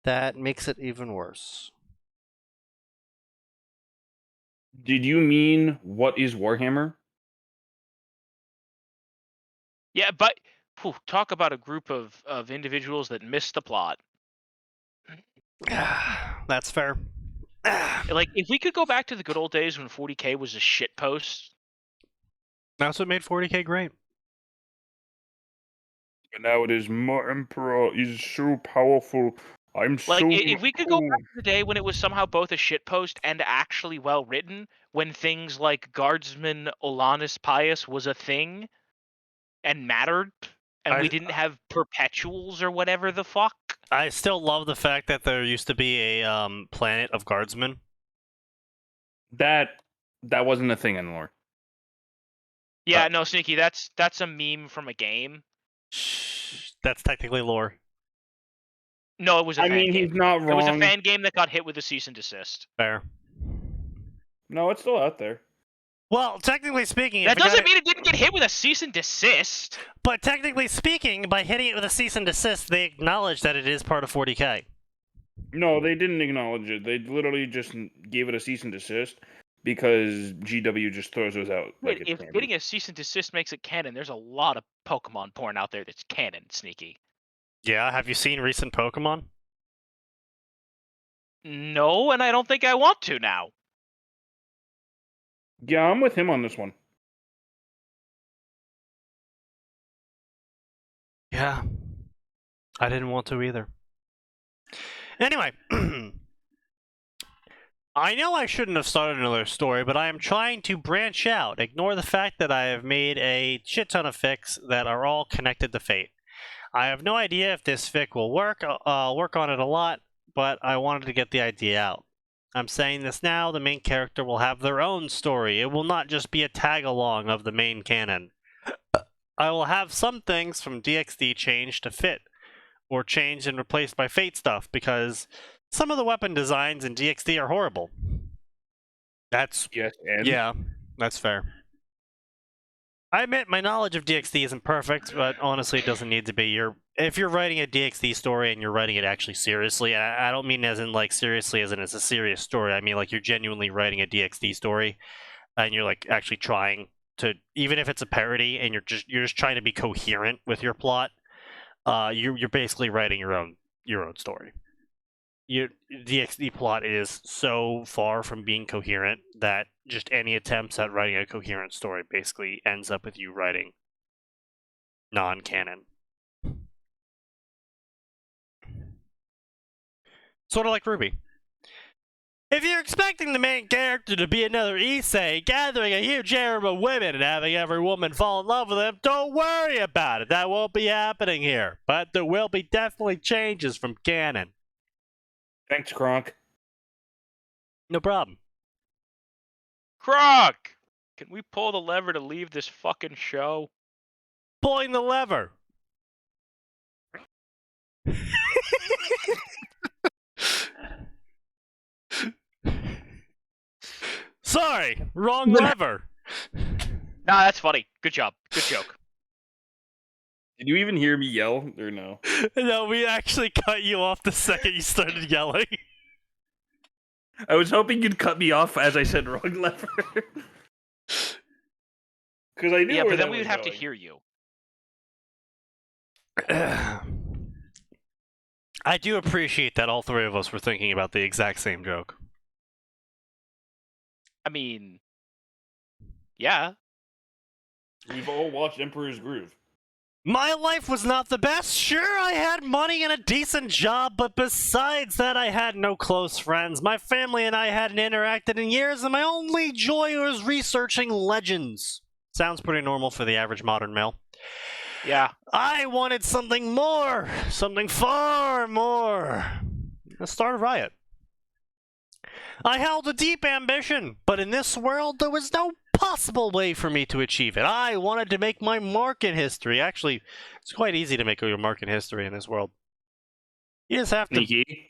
that makes it even worse. Did you mean what is Warhammer? Yeah, but talk about a group of individuals that missed the plot. That's fair. Like, if we could go back to the good old days when 40K was a shit post. That's what made 40K great. And nowadays, my Emperor is so powerful. I'm Like, so... if we could go back to the day when it was somehow both a shit post and actually well written, when things like Guardsman Olanus Pius was a thing and mattered, and we didn't have perpetuals or whatever the fuck. I still love the fact that there used to be a planet of guardsmen. That wasn't a thing anymore. Yeah, no, Sneaky, that's a meme from a game. Shh, that's technically lore. No, it was a fan game. He's not wrong. It was a fan game that got hit with a cease and desist. Fair. No, it's still out there. Well, technically speaking... That doesn't mean it didn't get hit with a cease and desist. But technically speaking, by hitting it with a cease and desist, they acknowledge that it is part of 40K. No, they didn't acknowledge it. They literally just gave it a cease and desist because GW just throws those out. Wait, if getting a cease and desist makes it canon, there's a lot of Pokemon porn out there that's canon, Sneaky. Yeah, have you seen recent Pokemon? No, and I don't think I want to now. Yeah, I'm with him on this one. Yeah. I didn't want to either. Anyway. I know I shouldn't have started another story, but I am trying to branch out. Ignore the fact that I have made a shit ton of fics that are all connected to Fate. I have no idea if this fic will work. I'll work on it a lot, but I wanted to get the idea out. I'm saying this now, the main character will have their own story. It will not just be a tag-along of the main canon. I will have some things from DxD change to fit or changed and replaced by Fate stuff, because some of the weapon designs in DxD are horrible. That's Yes, and yeah, that's fair. I admit my knowledge of DxD isn't perfect, but honestly, it doesn't need to be. If you're writing a DxD story and you're writing it actually seriously, and I don't mean as in like seriously as in it's a serious story. I mean like you're genuinely writing a DxD story, and you're like actually trying to, even if it's a parody, and you're just trying to be coherent with your plot. You're basically writing your own story. The DxD plot is so far from being coherent that just any attempts at writing a coherent story basically ends up with you writing non-canon. Sort of like Ruby. If you're expecting the main character to be another Issei, gathering a huge harem of women and having every woman fall in love with him, don't worry about it. That won't be happening here. But there will be definitely changes from canon. Thanks, Kronk. No problem. Croc! Can we pull the lever to leave this fucking show? Pulling the lever. Sorry, wrong lever. Nah, that's funny. Good job. Good joke. Did you even hear me yell or no? No, we actually cut you off the second you started yelling. I was hoping you'd cut me off as I said wrong lever. Because I knew Yeah, where but then that we would was have to going. hear you. I do appreciate that all three of us were thinking about the exact same joke. I mean, yeah. We've all watched Emperor's Groove. My life was not the best. Sure, I had money and a decent job, but besides that, I had no close friends. My family and I hadn't interacted in years, and my only joy was researching legends. Sounds pretty normal for the average modern male. Yeah. I wanted something more, something far more. Let's start a riot. I held a deep ambition, but in this world, there was no possible way for me to achieve it. I wanted to make my mark in history. Actually, it's quite easy to make your mark in history in this world. You just have to... Sneaky,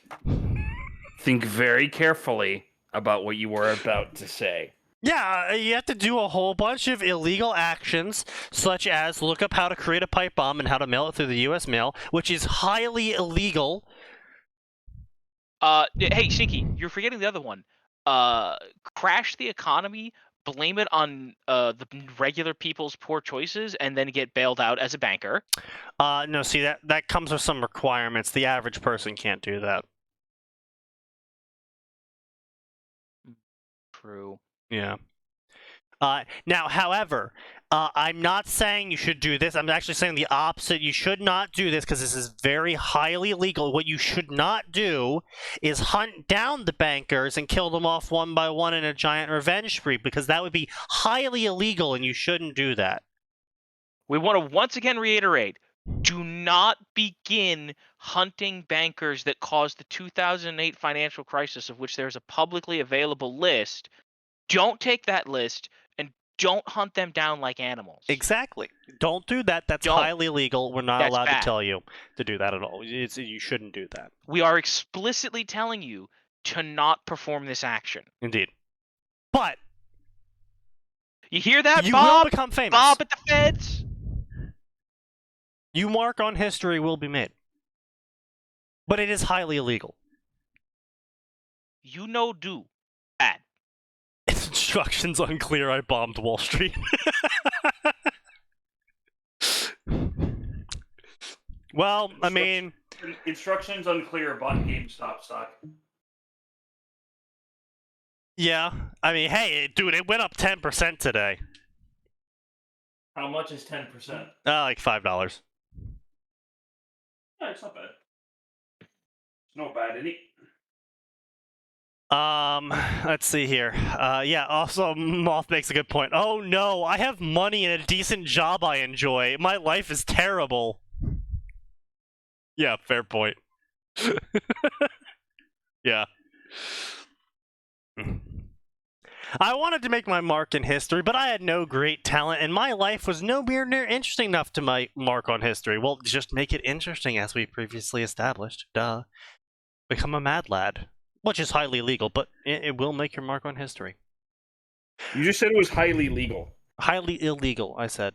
think very carefully about what you were about to say. Yeah, you have to do a whole bunch of illegal actions, such as look up how to create a pipe bomb and how to mail it through the U.S. mail, which is highly illegal. Hey, Sneaky, you're forgetting the other one. Crash the economy, blame it on the regular people's poor choices, and then get bailed out as a banker. No, see, that comes with some requirements. The average person can't do that. True. Yeah. Now, however, I'm not saying you should do this. I'm actually saying the opposite. You should not do this because this is very highly illegal. What you should not do is hunt down the bankers and kill them off one by one in a giant revenge spree, because that would be highly illegal and you shouldn't do that. We want to once again reiterate, do not begin hunting bankers that caused the 2008 financial crisis, of which there's a publicly available list. Don't take that list and don't hunt them down like animals. Exactly. Don't do that. That's highly illegal. We're not allowed to tell you to do that at all. You shouldn't do that. We are explicitly telling you to not perform this action. Indeed. But you hear that, you Bob? will become famous. Bob at the feds? Your mark on history will be made. But it is highly illegal. You know, do. Bad. Instructions unclear. I bombed Wall Street. Well, I mean... Instructions unclear. Bought GameStop stock. Yeah. I mean, hey, dude, it went up 10% today. How much is 10%? Like $5. Yeah, it's not bad. It's not bad, is it? Let's see here. Yeah, also, Moth makes a good point. Oh no, I have money and a decent job I enjoy. My life is terrible. Yeah, fair point. Yeah. I wanted to make my mark in history, but I had no great talent, and my life was nowhere near interesting enough to my mark on history. Well, just make it interesting, as we previously established. Duh. Become a mad lad. Which is highly illegal, but it will make your mark on history. You just said it was highly legal. Highly illegal, I said.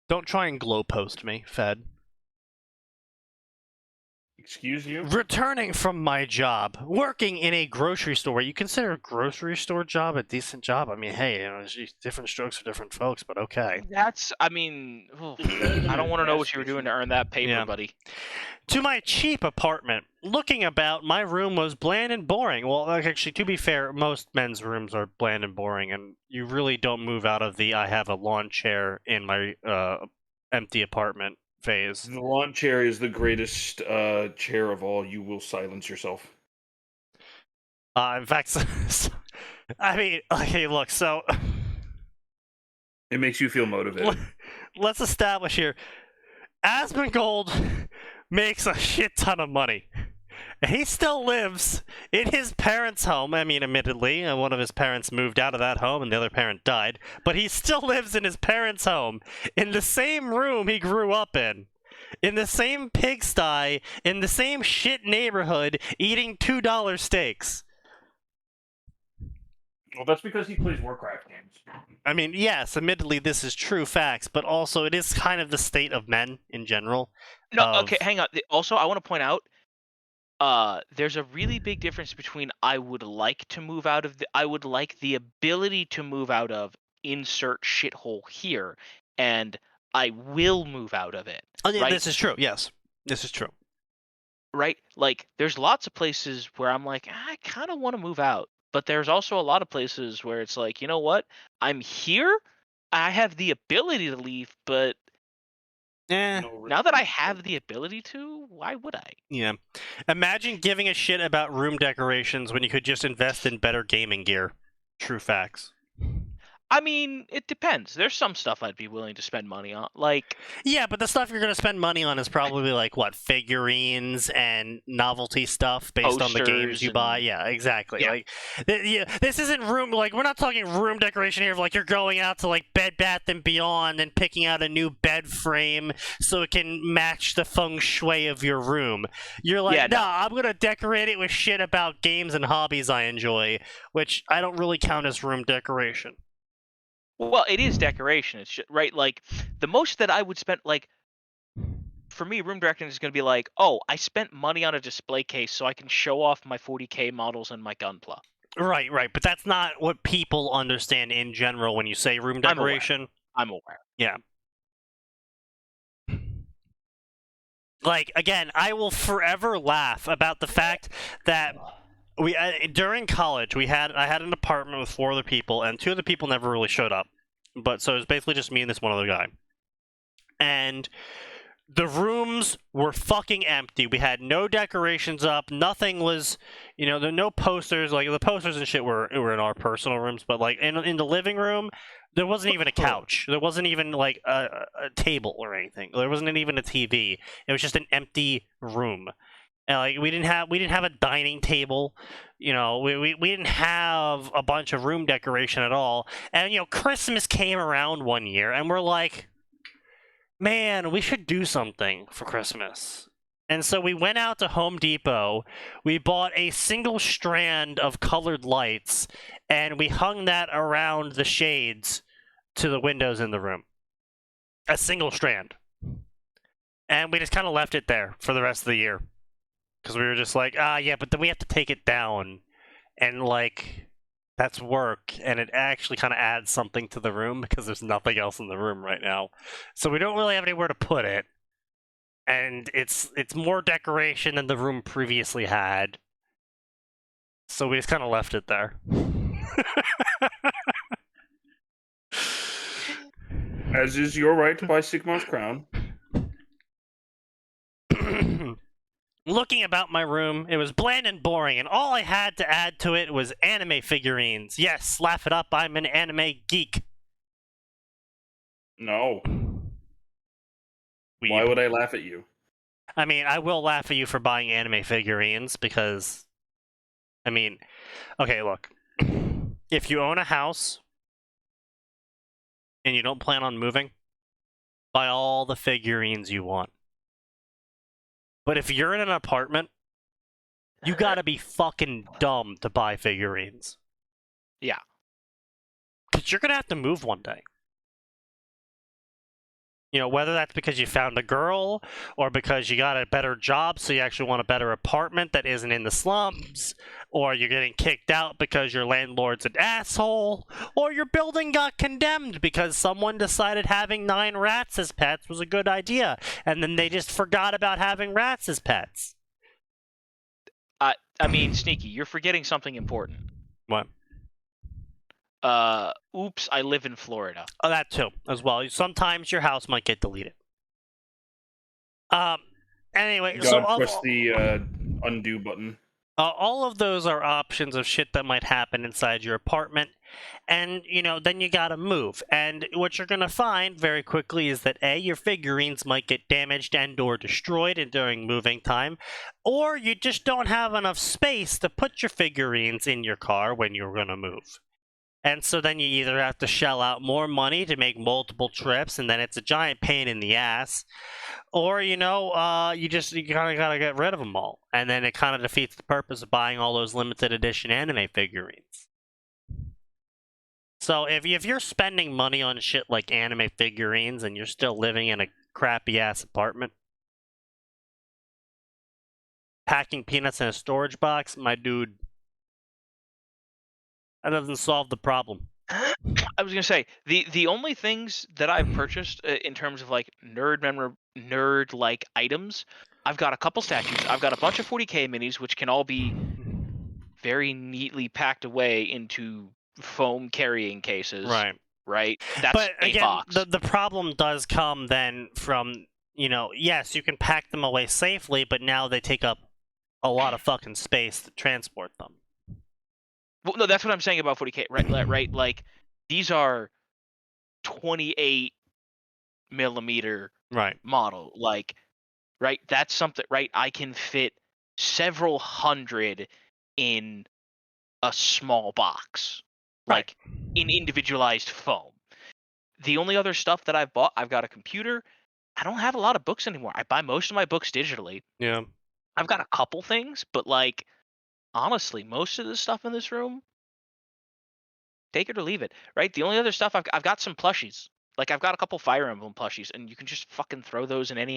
Don't try and glow post me, Fed. Excuse you? Returning from my job, working in a grocery store. You consider a grocery store job a decent job? I mean, hey, different strokes for different folks, but okay. I mean, I don't want to know what you were doing to earn that paper, buddy. To my cheap apartment. Looking about, my room was bland and boring. Well, actually, to be fair, most men's rooms are bland and boring, and you really don't move out of the I have a lawn chair in my empty apartment phase. The lawn chair is the greatest chair of all. You will silence yourself. In fact, I mean, okay, look, so... It makes you feel motivated. Let's establish here. Asmongold makes a shit ton of money. He still lives in his parents' home. I mean, admittedly, one of his parents moved out of that home and the other parent died. But he still lives in his parents' home, in the same room he grew up in the same pigsty, in the same shit neighborhood, eating $2 steaks. Well, that's because he plays Warcraft games. I mean, yes, admittedly, this is true facts, but also it is kind of the state of men in general. No, okay, hang on. Also, I want to point out, there's a really big difference between I would like the ability to move out of insert shithole here, and I will move out of it. Oh, yeah, right? This is true. Yes, this is true. Right? Like, there's lots of places where I'm like, I kind of want to move out. But there's also a lot of places where it's like, you know what? I'm here. I have the ability to leave, but now that I have the ability to, why would I? Yeah. Imagine giving a shit about room decorations when you could just invest in better gaming gear. True facts. I mean, it depends. There's some stuff I'd be willing to spend money on. Like, yeah, but the stuff you're going to spend money on is probably like, what, figurines and novelty stuff based on the games you buy? Yeah, exactly. Yeah. Like, this isn't room, like, we're not talking room decoration here of like you're going out to like Bed Bath & Beyond and picking out a new bed frame so it can match the feng shui of your room. You're like, I'm going to decorate it with shit about games and hobbies I enjoy, which I don't really count as room decoration. Well, it is decoration. It's just, right. Like, the most that I would spend, like, for me, room decorating is going to be like, oh, I spent money on a display case so I can show off my 40K models and my Gunpla. Right. But that's not what people understand in general when you say room decoration. I'm aware. Yeah. Like, again, I will forever laugh about the fact that during college, I had an apartment with 4 other people, and 2 of the people never really showed up. But so it was basically just me and this one other guy. And the rooms were fucking empty. We had no decorations up. Nothing was, there were no posters. Like, the posters and shit were in our personal rooms. But, like, in the living room, there wasn't even a couch. There wasn't even, like, a table or anything. There wasn't even a TV. It was just an empty room. And, like, we didn't have a dining table, we didn't have a bunch of room decoration at all. And Christmas came around one year, and we're like, man, we should do something for Christmas. And so we went out to Home Depot. We bought a single strand of colored lights, and we hung that around the shades to the windows in the room. A single strand. And we just kind of left it there for the rest of the year. Because we were just like, yeah, but then we have to take it down. And, like, that's work. And it actually kind of adds something to the room because there's nothing else in the room right now. So we don't really have anywhere to put it. And it's more decoration than the room previously had. So we just kind of left it there. As is your right to buy Sigmar's crown. Looking about my room, it was bland and boring, and all I had to add to it was anime figurines. Yes, laugh it up, I'm an anime geek. No. Why would I laugh at you? I mean, I will laugh at you for buying anime figurines, because I mean, okay, look. If you own a house and you don't plan on moving, buy all the figurines you want. But if you're in an apartment, you gotta be fucking dumb to buy figurines. Yeah. Because you're gonna have to move one day. You know, whether that's because you found a girl, or because you got a better job, so you actually want a better apartment that isn't in the slums, or you're getting kicked out because your landlord's an asshole, or your building got condemned because someone decided having 9 rats as pets was a good idea, and then they just forgot about having rats as pets. I mean, Sneaky, you're forgetting something important. What? Oops, I live in Florida. Oh, that too, as well. Sometimes your house might get deleted. Anyway, You so gotta press the undo button. all of those are options of shit that might happen inside your apartment, and then you gotta move. And what you're gonna find very quickly is that your figurines might get damaged and/or destroyed during moving time, or you just don't have enough space to put your figurines in your car when you're gonna move. And so then you either have to shell out more money to make multiple trips, and then it's a giant pain in the ass, or you kind of gotta get rid of them all, and then it kind of defeats the purpose of buying all those limited edition anime figurines. So if you're spending money on shit like anime figurines and you're still living in a crappy ass apartment, packing peanuts in a storage box, my dude, that doesn't solve the problem. I was gonna say the only things that I've purchased in terms of like nerd like items, I've got a couple statues. I've got a bunch of 40K minis, which can all be very neatly packed away into foam carrying cases. Right. That's but a again, box. the problem does come then from yes, you can pack them away safely, but now they take up a lot of fucking space to transport them. Well, no, that's what I'm saying about 40K, right? Like, these are 28 millimeter model, like, right? That's something, right? I can fit several hundred in a small box, like in individualized foam. The only other stuff that I've bought, I've got a computer. I don't have a lot of books anymore. I buy most of my books digitally. Yeah. I've got a couple things, but like, honestly, most of the stuff in this room, take it or leave it, right? The only other stuff I've got some plushies. Like I've got a couple Fire Emblem plushies, and you can just fucking throw those in any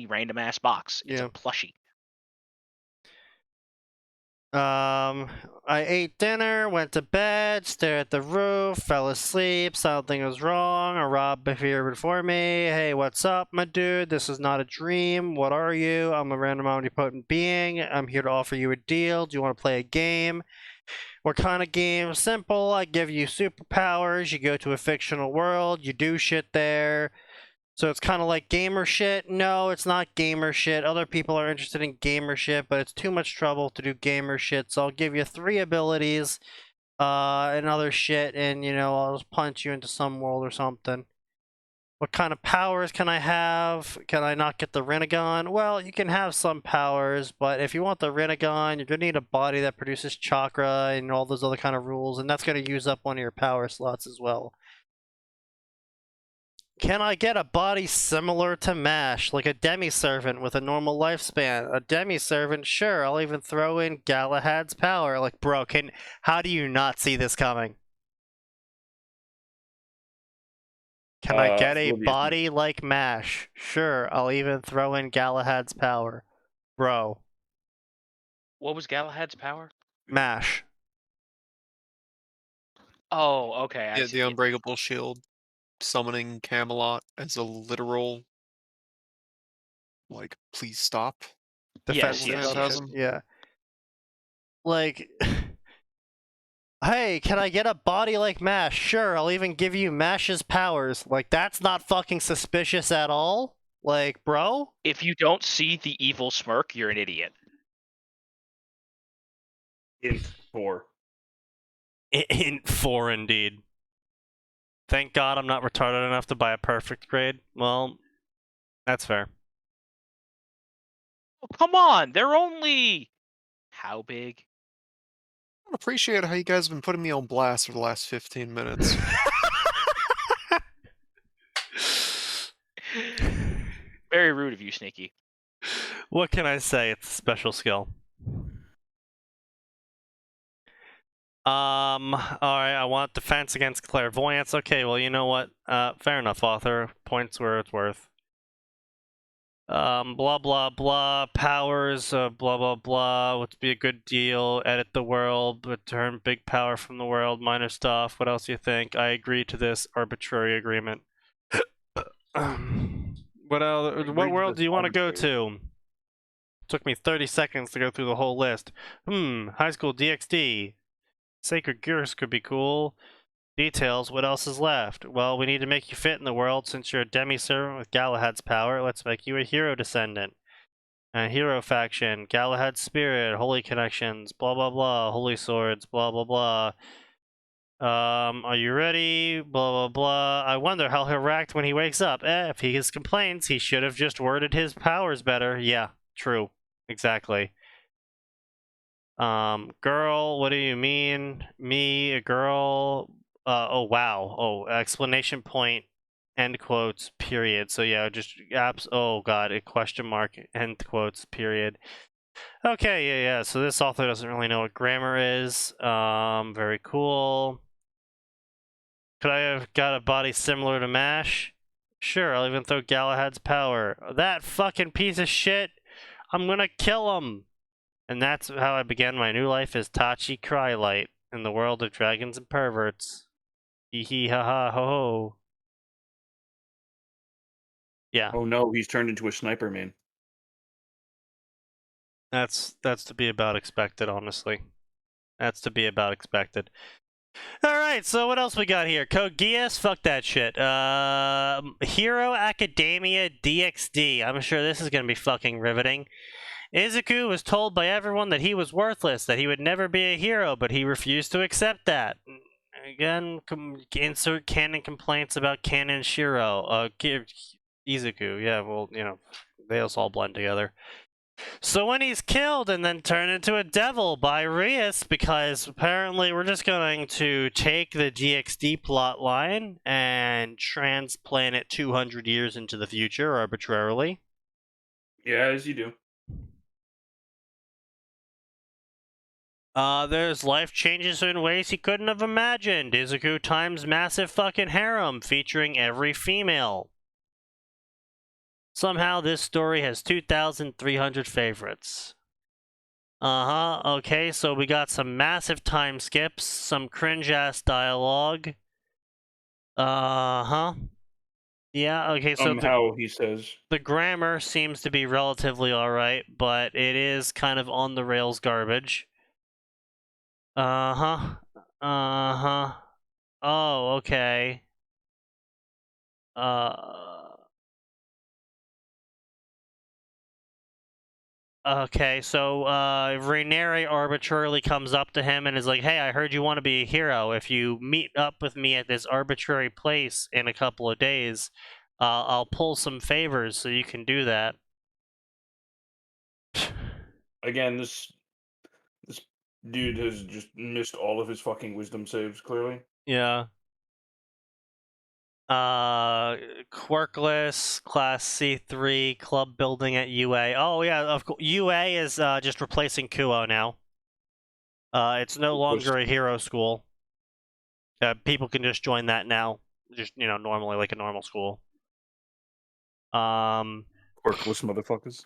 random ass box. It's a plushie. I ate dinner, went to bed, stared at the roof, fell asleep, something was wrong, a Rob appeared before me. Hey, what's up, my dude? This is not a dream. What are you? I'm a random omnipotent being. I'm here to offer you a deal. Do you want to play a game? What kind of game? Simple. I give you superpowers. You go to a fictional world. You do shit there. So it's kind of like gamer shit. No, it's not gamer shit. Other people are interested in gamer shit, but it's too much trouble to do gamer shit. So I'll give you 3 abilities and other shit, and I'll just punch you into some world or something. What kind of powers can I have? Can I not get the Rinnegan? Well, you can have some powers, but if you want the Rinnegan, you're going to need a body that produces chakra and all those other kind of rules, and that's going to use up one of your power slots as well. Can I get a body similar to MASH, like a demi-servant with a normal lifespan? A demi-servant? Sure, I'll even throw in Galahad's power. Like, bro, how do you not see this coming? Can I get a body like MASH? Sure, I'll even throw in Galahad's power. Bro. What was Galahad's power? MASH. Oh, okay. I Yeah, see. the Unbreakable Shield. Summoning Camelot as a literal, like, please stop. Defense Yes. Yeah. Like, hey, can I get a body like MASH? Sure, I'll even give you MASH's powers. Like, that's not fucking suspicious at all. Like, bro? If you don't see the evil smirk, you're an idiot. Int 4. Int 4, indeed. Thank God I'm not retarded enough to buy a perfect grade. Well, that's fair. Oh, come on, they're only how big? appreciate how you guys have been putting me on blast for the last 15 minutes. Very rude of you, Sneaky. What can I say? It's a special skill. Alright, I want defense against clairvoyance. Okay, well, you know what? Fair enough, author. Points where it's worth. Blah, blah, blah. Powers, blah, blah, blah. Would be a good deal. Edit the world. Return big power from the world. Minor stuff. What else do you think? I agree to this arbitrary agreement. What else? What world do you want to go to? Took me 30 seconds to go through the whole list. High school DxD. Sacred Gears could be cool. Details, what else is left? Well, we need to make you fit in the world since you're a demi-servant with Galahad's power. Let's make you a hero descendant. A hero faction, Galahad's spirit, holy connections, blah blah blah, holy swords, blah blah blah. Are you ready? Blah blah blah. I wonder how he'll react when he wakes up. If he has complaints, he should have just worded his powers better. Yeah, true. Exactly. Girl, what do you mean? Me, a girl? Oh wow. Oh, exclamation point, end quotes, period. So yeah, just apps. Oh god, a question mark, end quotes, period. Okay, yeah. So this author doesn't really know what grammar is. Very cool. Could I have got a body similar to MASH? Sure, I'll even throw Galahad's power. That fucking piece of shit! I'm gonna kill him! And that's how I began my new life as Tachi Crylight in the world of dragons and perverts. Hee hee ha ha ho ho. Yeah. Oh no, he's turned into a sniper man. That's to be about expected, honestly. That's to be about expected. Alright, so what else we got here? Code Geass? Fuck that shit. Hero Academia DxD. I'm sure this is gonna be fucking riveting. Izuku was told by everyone that he was worthless, that he would never be a hero, but he refused to accept that. Again, insert canon complaints about Canon Shiro. Izuku, yeah, well, you know, they all blend together. So when he's killed and then turned into a devil by Rias, because apparently we're just going to take the DxD plot line and transplant it 200 years into the future arbitrarily. Yeah, as you do. There's life changes in ways he couldn't have imagined. Izuku times massive fucking harem featuring every female. Somehow this story has 2,300 favorites. Okay, so we got some massive time skips, some cringe-ass dialogue. Yeah, okay, so somehow he says. The grammar seems to be relatively alright, but it is kind of on the rails garbage. Oh, okay. Okay, so, Rainieri arbitrarily comes up to him and is like, hey, I heard you want to be a hero. If you meet up with me at this arbitrary place in a couple of days, I'll pull some favors so you can do that. Again, this dude has just missed all of his fucking wisdom saves, clearly. Yeah. Quirkless, Class C3, club building at UA. Oh yeah, of course. UA is just replacing Kuo now. It's no longer a hero school. People can just join that now. Just, you know, normally like a normal school. Quirkless motherfuckers.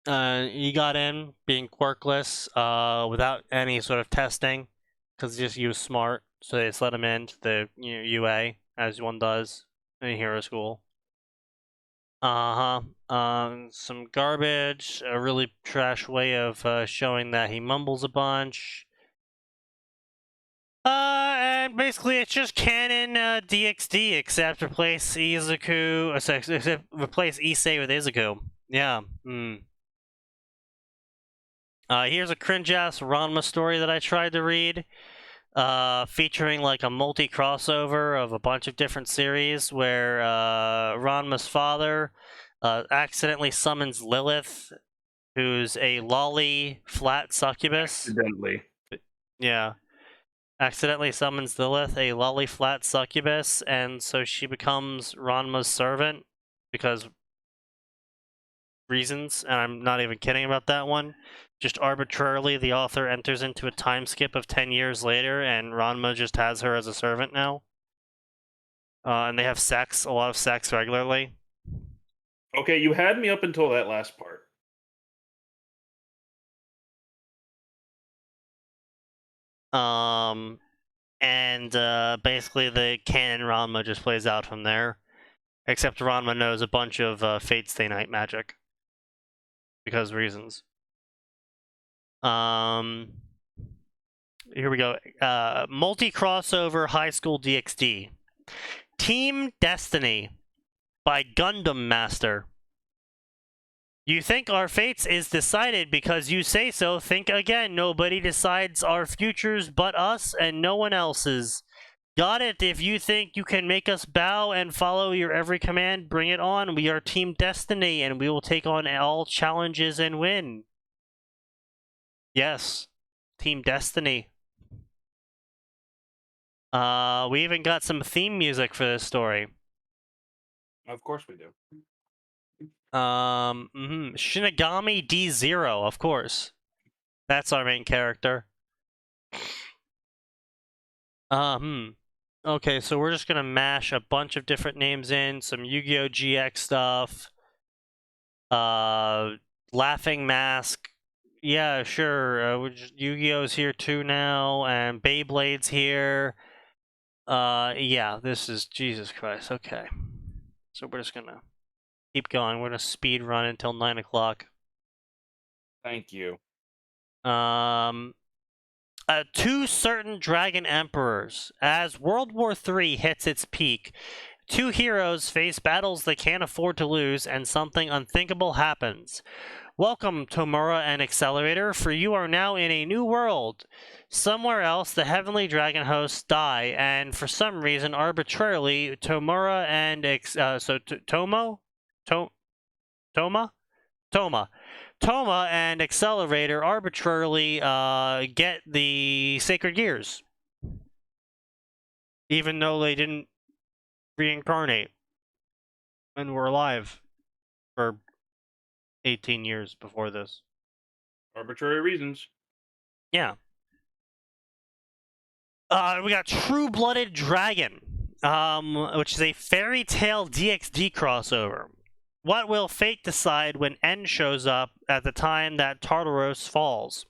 He got in being quirkless, without any sort of testing, because just he was smart, so they just let him into the UA, as one does in a hero school. Some garbage, a really trash way of showing that he mumbles a bunch. And basically it's just canon DxD, except replace Izuku, except replace Issei with Izuku. Yeah, here's a cringe-ass Ranma story that I tried to read, featuring like a multi-crossover of a bunch of different series where Ranma's father accidentally summons Lilith who's a lolly flat succubus. Accidentally. Yeah. Accidentally summons Lilith, a lolly flat succubus, and so she becomes Ranma's servant because reasons, and I'm not even kidding about that one. Just arbitrarily, the author enters into a time skip of 10 years later, and Ranma just has her as a servant now. And they have sex, a lot of sex regularly. Okay, you had me up until that last part. And basically the canon Ranma just plays out from there. Except Ranma knows a bunch of Fate Stay Night magic. Because reasons. Here we go. Multi-crossover high school DxD. Team Destiny by Gundam Master. You think our fates is decided because you say so. Think again. Nobody decides our futures but us and no one else's. Got it. If you think you can make us bow and follow your every command, bring it on. We are Team Destiny and we will take on all challenges and win. Yes. Team Destiny. We even got some theme music for this story. Of course we do. Shinigami D0, of course. That's our main character. Okay, so we're just gonna mash a bunch of different names in, some Yu-Gi-Oh! GX stuff. Laughing Mask. Yeah, sure. Yu-Gi-Oh's here too now, and Beyblade's here. Yeah, this is Jesus Christ. Okay. So we're just gonna keep going. We're gonna speed run until 9 o'clock. Thank you. Two certain dragon emperors. As World War III hits its peak, two heroes face battles they can't afford to lose, and something unthinkable happens. Welcome, Tomura and Accelerator, for you are now in a new world. Somewhere else, the heavenly dragon hosts die, and for some reason, arbitrarily, Tomura and Toma and Accelerator arbitrarily get the Sacred Gears. Even though they didn't reincarnate and were alive for 18 years before this. Arbitrary reasons. Yeah. We got True-Blooded Dragon, which is a fairy tale DxD crossover. What will fate decide when N shows up at the time that Tartaros falls?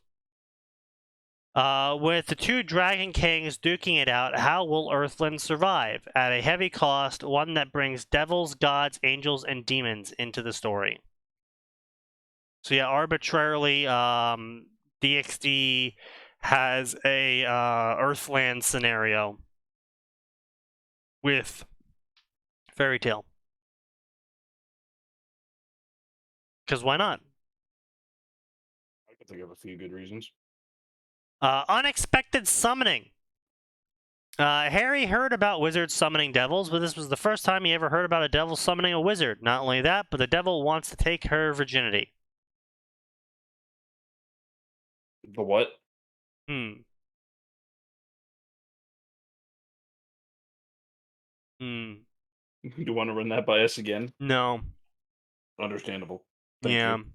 With the two Dragon Kings duking it out, how will Earthland survive? At a heavy cost, one that brings devils, gods, angels, and demons into the story. So yeah, arbitrarily, DxD has a Earthland scenario with fairy tale. Because why not? I can think of a few good reasons. Unexpected summoning. Harry heard about wizards summoning devils, but this was the first time he ever heard about a devil summoning a wizard. Not only that, but the devil wants to take her virginity. The what? You want to run that by us again? No. Understandable. Thank you.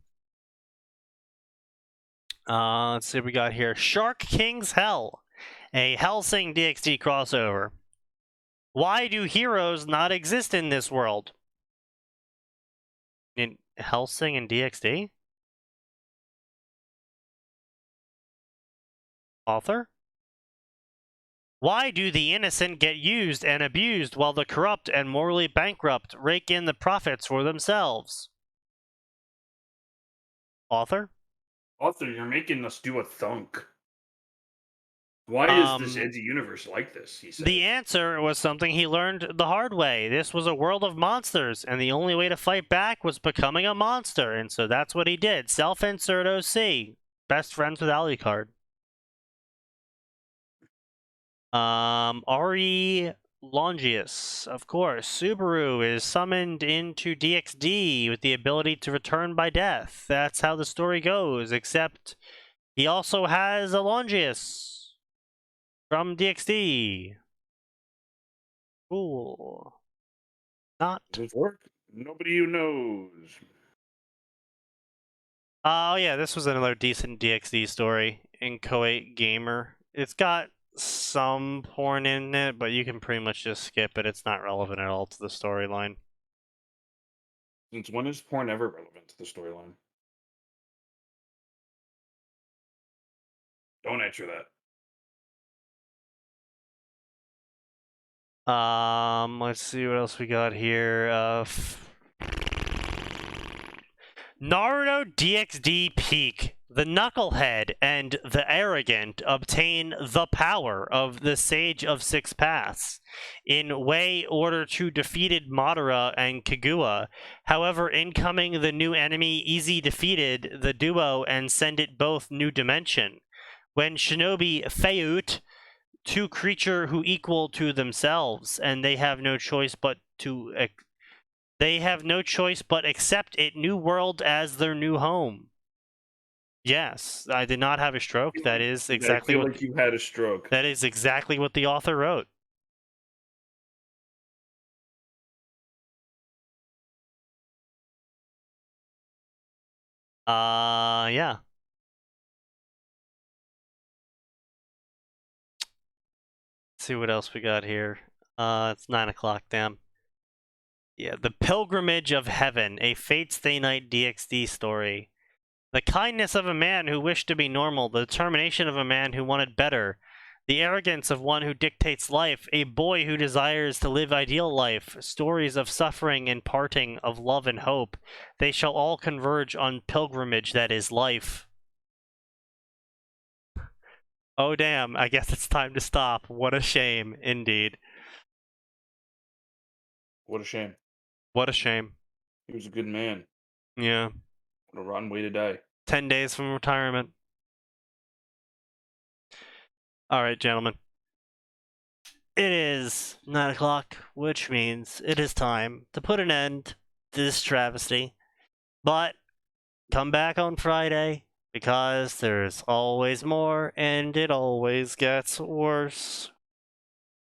Let's see what we got here. Shark King's Hell, a Hellsing DxD crossover. Why do heroes not exist in this world? In Hellsing and DxD? Author? Why do the innocent get used and abused while the corrupt and morally bankrupt rake in the profits for themselves? Author? Author, you're making us do a thunk. Why is this anti-universe like this? He said. The answer was something he learned the hard way. This was a world of monsters, and the only way to fight back was becoming a monster, and so that's what he did. Self-insert OC. Best friends with Alucard. Ari Longius. Of course, Subaru is summoned into DxD with the ability to return by death. That's how the story goes, except he also has a Longius from DxD. Cool. Not. Does it work? Nobody knows. Oh yeah, this was another decent DxD story in Koei Gamer. It's got some porn in it, but you can pretty much just skip it. It's not relevant at all to the storyline. Since when is porn ever relevant to the storyline? Don't answer that. Let's see what else we got here. Naruto DxD Peak. The Knucklehead and the Arrogant obtain the power of the Sage of Six Paths in way order to defeated Madara and Kaguya. However, incoming the new enemy Easy defeated the duo and send it both new dimension. When Shinobi Fayut, two creature who equal to themselves, and they have no choice but accept it new world as their new home. Yes, I did not have a stroke. That is exactly I feel what like you had a stroke. that is exactly what the author wrote. Yeah. Let's see what else we got here. It's 9 o'clock, damn. Yeah, The Pilgrimage of Heaven, a Fate Stay Night DxD story. The kindness of a man who wished to be normal, the determination of a man who wanted better, the arrogance of one who dictates life, a boy who desires to live ideal life, stories of suffering and parting, of love and hope. They shall all converge on pilgrimage that is life. Oh damn, I guess it's time to stop. What a shame, indeed. What a shame. What a shame. He was a good man. Yeah. What a rotten way to die. 10 days from retirement. Alright, gentlemen. It is 9 o'clock, which means it is time to put an end to this travesty. But come back on Friday, because there's always more, and it always gets worse.